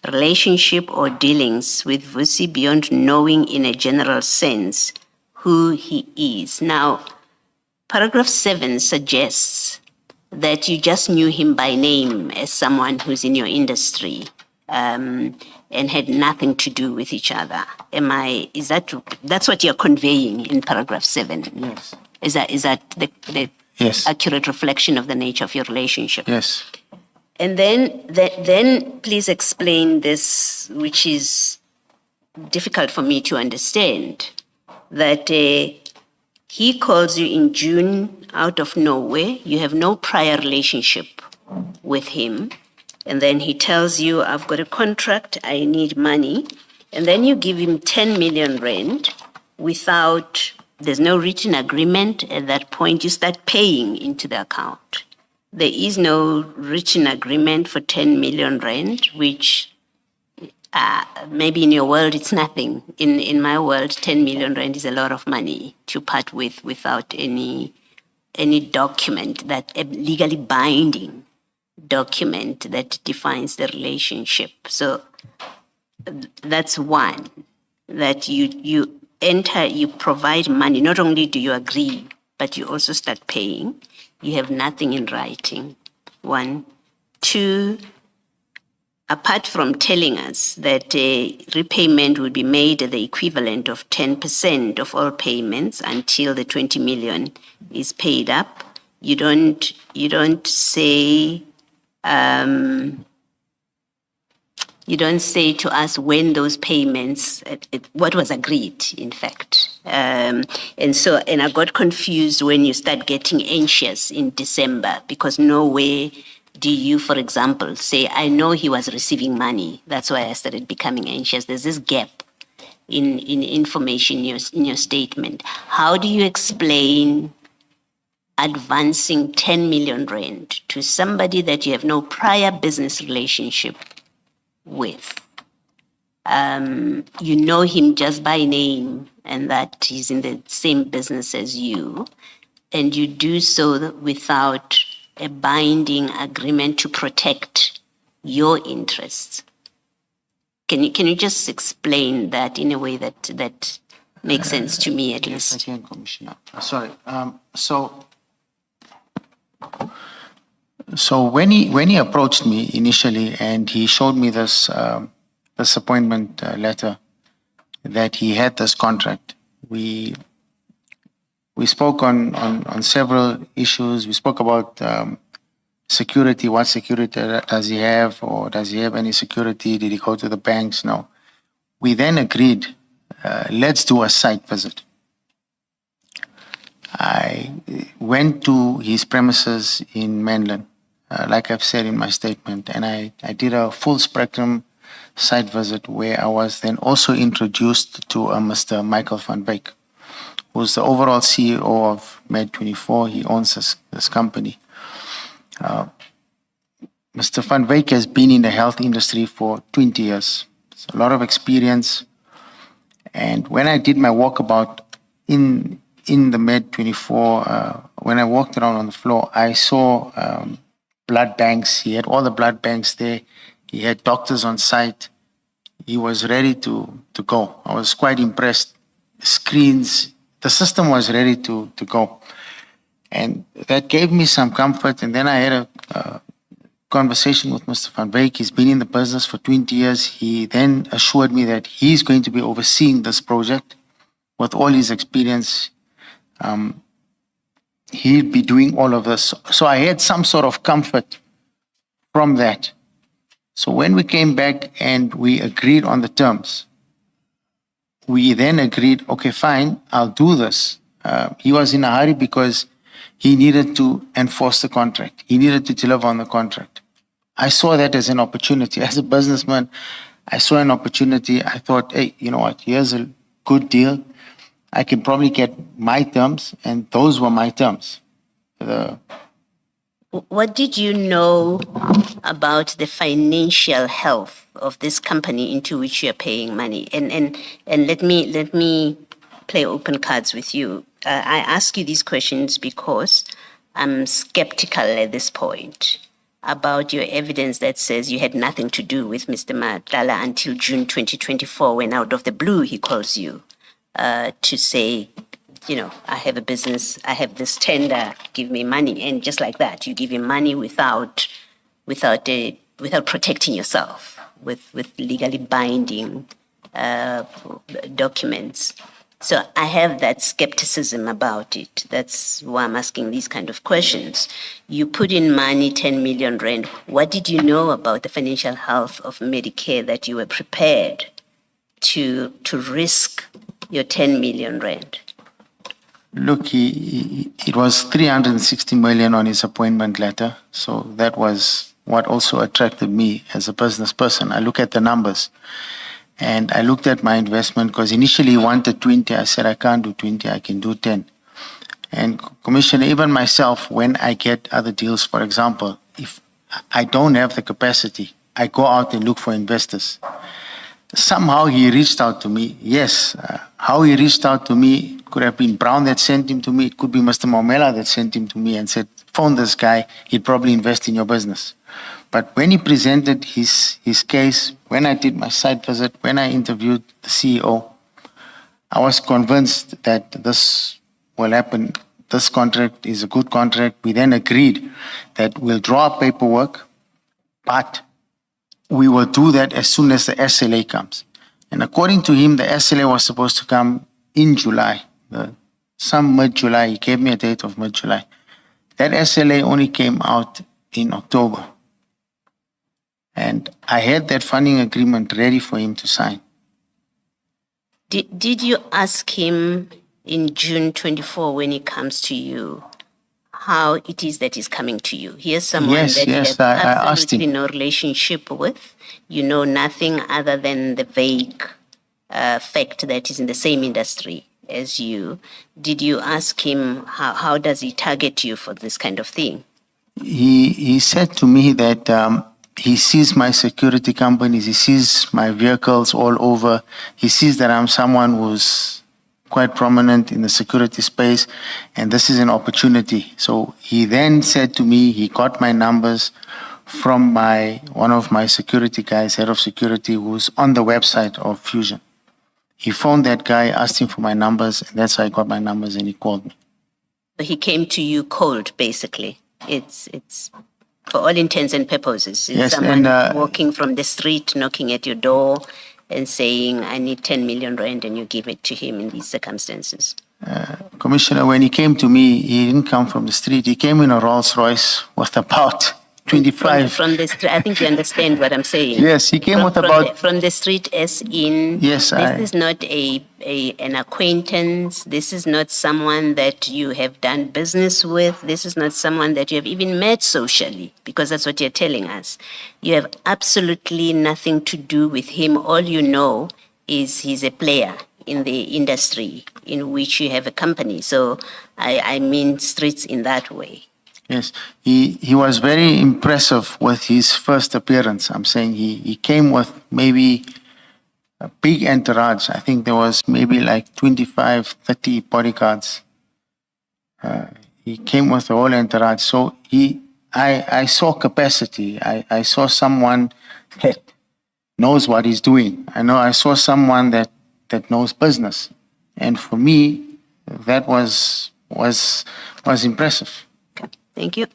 relationship or dealings with Vusi beyond knowing in a general sense who he is. Now, paragraph 7 suggests that you just knew him by name as someone who's in your industry, and had nothing to do with each other. Is that, that's what you're conveying in paragraph 7? Yes. Is that the Yes. accurate reflection of the nature of your relationship? Yes. And then please explain this, which is difficult for me to understand, that he calls you in June out of nowhere. You have no prior relationship with him. And then he tells you, I've got a contract, I need money. And then you give him 10 million rand without, there's no written agreement. At that point, you start paying into the account. There is no written agreement for 10 million rand, which maybe in your world it's nothing. In my world, 10 million rand is a lot of money to part with without any document, that a legally binding document that defines the relationship. So that's one, that you enter, you provide money. Not only do you agree, but you also start paying. You have nothing in writing. 1. 2, apart from telling us that repayment will be made at the equivalent of 10% of all payments until the 20 million is paid up, you don't say to us when those payments, what was agreed, in fact. And I got confused when you start getting anxious in December, because nowhere do you, for example, say, I know he was receiving money. That's why I started becoming anxious. There's this gap in information in your statement. How do you explain advancing 10 million rand to somebody that you have no prior business relationship with? You know him just by name and that he's in the same business as you, and you do so without a binding agreement to protect your interests. Can you just explain that in a way that makes sense to me, at Yes, I least? can, Commissioner. Sorry. So when he approached me initially and he showed me this appointment letter that he had this contract, we spoke on several issues. We spoke about security. What security does he have, or does he have any security? Did he go to the banks? No. We then agreed, let's do a site visit. I went to his premises in Mainland, like I've said in my statement, and I did a full spectrum site visit where I was then also introduced to Mr. Michael van Wyk, who's the overall CEO of Med24. He owns this company. Mr. van Wyk has been in the health industry for 20 years. It's a lot of experience. And when I did my walkabout in the Med24, when I walked around on the floor, I saw blood banks. He had all the blood banks there. He had doctors on site. He was ready to go. I was quite impressed. Screens, the system was ready to go. And that gave me some comfort. And then I had a conversation with Mr. van Wyk. He's been in the business for 20 years. He then assured me that he's going to be overseeing this project with all his experience. He'll be doing all of this. So I had some sort of comfort from that. So when we came back and we agreed on the terms, we then agreed, okay, fine, I'll do this. He was in a hurry because he needed to enforce the contract. He needed to deliver on the contract. I saw that as an opportunity. As a businessman, I saw an opportunity. I thought, hey, you know what? Here's a good deal. I can probably get my terms, and those were my terms. What did you know about the financial health of this company into which you're paying money? And let me play open cards with you. I ask you these questions because I'm skeptical at this point about your evidence that says you had nothing to do with Mr. Matlala until June 2024, when out of the blue he calls you to say, I have a business, I have this tender, give me money. And just like that, you give him money without protecting yourself with legally binding documents. So I have that skepticism about it. That's why I'm asking these kind of questions. You put in money, 10 million rand. What did you know about the financial health of Medicare that you were prepared to risk your 10 million rand? Look, it was 360 million on his appointment letter. So that was what also attracted me as a business person. I look at the numbers. And I looked at my investment because initially he wanted 20. I said, I can't do 20, I can do 10. And Commissioner, even myself, when I get other deals, for example, if I don't have the capacity, I go out and look for investors. Somehow he reached out to me. Yes, how he reached out to me, it could have been Brown that sent him to me. It could be Mr. Matlala that sent him to me and said, phone this guy, he'd probably invest in your business. But when he presented his case, when I did my site visit, when I interviewed the CEO, I was convinced that this will happen. This contract is a good contract. We then agreed that we'll draw up paperwork, but we will do that as soon as the SLA comes. And according to him, the SLA was supposed to come in July, some mid-July. He gave me a date of mid-July. That SLA only came out in October. And I had that funding agreement ready for him to sign. Did you ask him in June 24 when he comes to you how it is that he's coming to you? Here's someone Yes, that you yes, have I asked absolutely him. no relationship with. You know nothing other than the vague fact that he's in the same industry as you. Did you ask him how does he target you for this kind of thing? He said to me that he sees my security companies, he sees my vehicles all over. He sees that I'm someone who's quite prominent in the security space, and this is an opportunity. So he then said to me, he got my numbers from one of my security guys, head of security, who's on the website of Fusion. He phoned that guy, asked him for my numbers, and that's how I got my numbers, and he called me. So he came to you cold, basically. It's for all intents and purposes. It's Yes, someone and, walking from the street, knocking at your door and saying, I need 10 million rand, and you give it to him in these circumstances. Commissioner, when he came to me, he didn't come from the street. He came in a Rolls Royce with about 25. From the street, I think you understand what I'm saying. Yes, he came with about. From the street, as in. Yes, This is not an acquaintance. This is not someone that you have done business with. This is not someone that you have even met socially, because that's what you're telling us. You have absolutely nothing to do with him. All you know is he's a player in the industry in which you have a company. So I mean streets in that way. Yes, he was very impressive with his first appearance. I'm saying he came with maybe a big entourage. I think there was maybe like 25, 30 bodyguards. He came with the whole entourage. So I saw capacity. I saw someone that knows what he's doing. I saw someone that knows business. And for me, that was impressive. Thank you.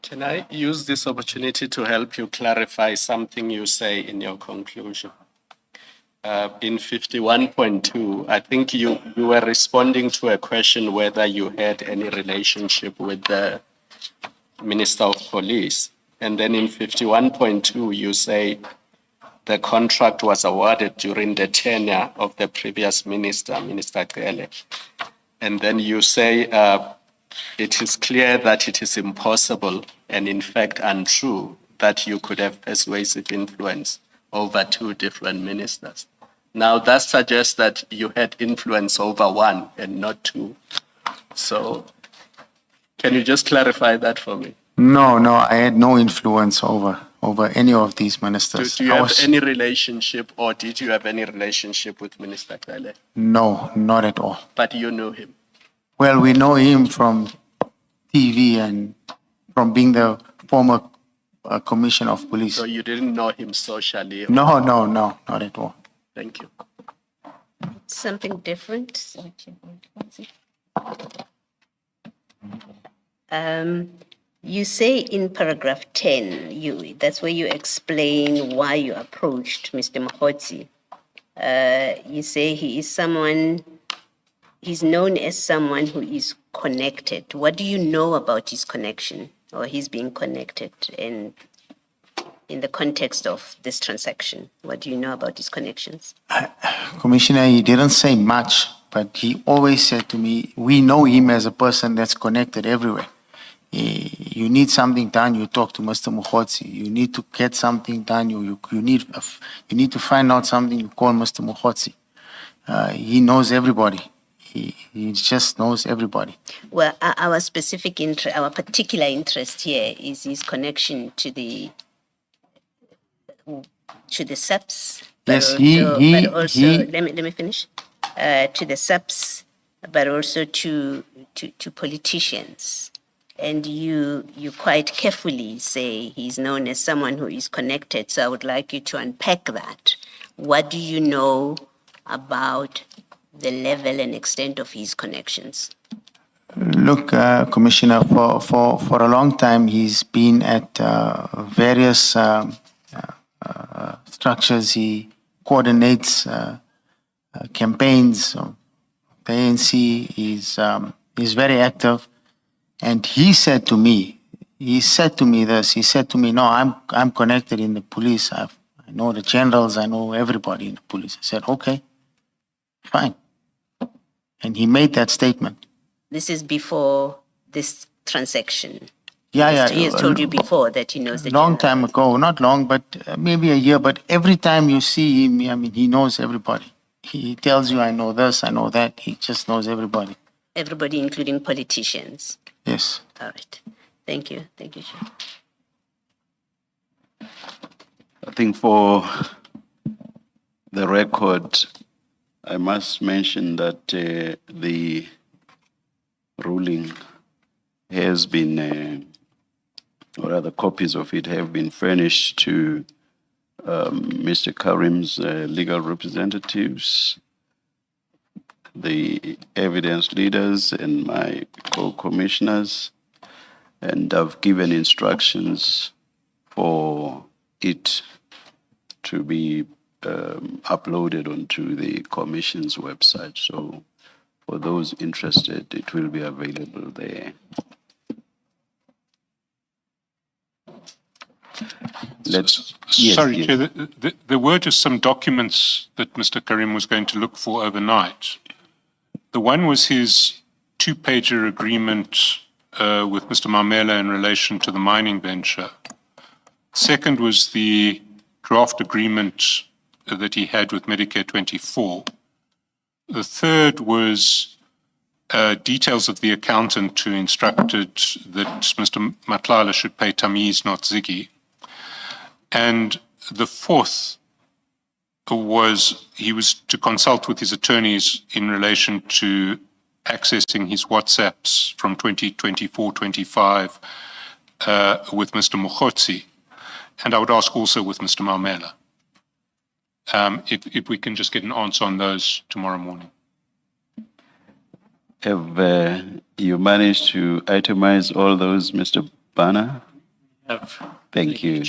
Can I use this opportunity to help you clarify something you say in your conclusion? In 51.2, I think you were responding to a question whether you had any relationship with the Minister of Police. And then in 51.2, you say the contract was awarded during the tenure of the previous minister, Minister Carrim. And then you say, it is clear that it is impossible and in fact untrue that you could have persuasive influence over two different ministers. Now that suggests that you had influence over one and not two. So can you just clarify that for me? No, I had no influence over any of these ministers. Do you have any relationship, or did you have any relationship with Minister Carrim? No, not at all. But you knew him? Well, we know him from TV and from being the former commissioner of police. So you didn't know him socially? No, not at all. Thank you. Something different. You say in paragraph 10, that's where you explain why you approached Mr. Mahotsi. You say he's known as someone who is connected. What do you know about his connection or his being connected in the context of this transaction? What do you know about his connections? Commissioner, he didn't say much, but he always said to me, we know him as a person that's connected everywhere. You need something done, you talk to Mr. Mukhotsi. You need to get something done, you need to find out something, you call Mr. Mukhotsi. He knows everybody. He just knows everybody. Well, our specific interest, our particular interest here is his connection to the SAPS. Yes, but also, he let me finish. To the SAPS, but also to politicians. And you quite carefully say he's known as someone who is connected. So I would like you to unpack that. What do you know about the level and extent of his connections? Look, Commissioner, for a long time, he's been at various structures. He coordinates campaigns. The ANC is very active. And he said to me this, he said to me, no, I'm connected in the police. I know the generals, I know everybody in the police. I said, okay, fine. And he made that statement. This is before this transaction. Yeah. He has told you before that he knows the Long general. time ago, not long, but maybe a year. But every time you see him, I mean, he knows everybody. He tells you, I know this, I know that. He just knows everybody. Everybody, including politicians. Yes. All right. Thank you. Thank you, Chair. I think for the record, I must mention that the ruling has been, or rather copies of it have been furnished to Mr. Carrim's legal representatives, the evidence leaders and my co-commissioners, and I've given instructions for it to be uploaded onto the commission's website. So for those interested, it will be available there. Sorry, yes. Chair, there were just some documents that Mr. Carrim was going to look for overnight. The one was his two-pager agreement with Mr. Matlala in relation to the mining venture. Second was the draft agreement that he had with Medicare 24. The third was details of the accountant who instructed that Mr. Matlala should pay Tamiz, not Ziggy. And the fourth was he was to consult with his attorneys in relation to accessing his WhatsApps from 2024-25 with Mr. Mukhotsi. And I would ask also with Mr. Matlala if we can just get an answer on those tomorrow morning. Have you managed to itemize all those, Mr. Bana? Have. Thank you.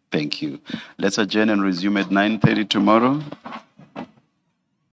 Thank you. Let's adjourn and resume at 9:30 tomorrow.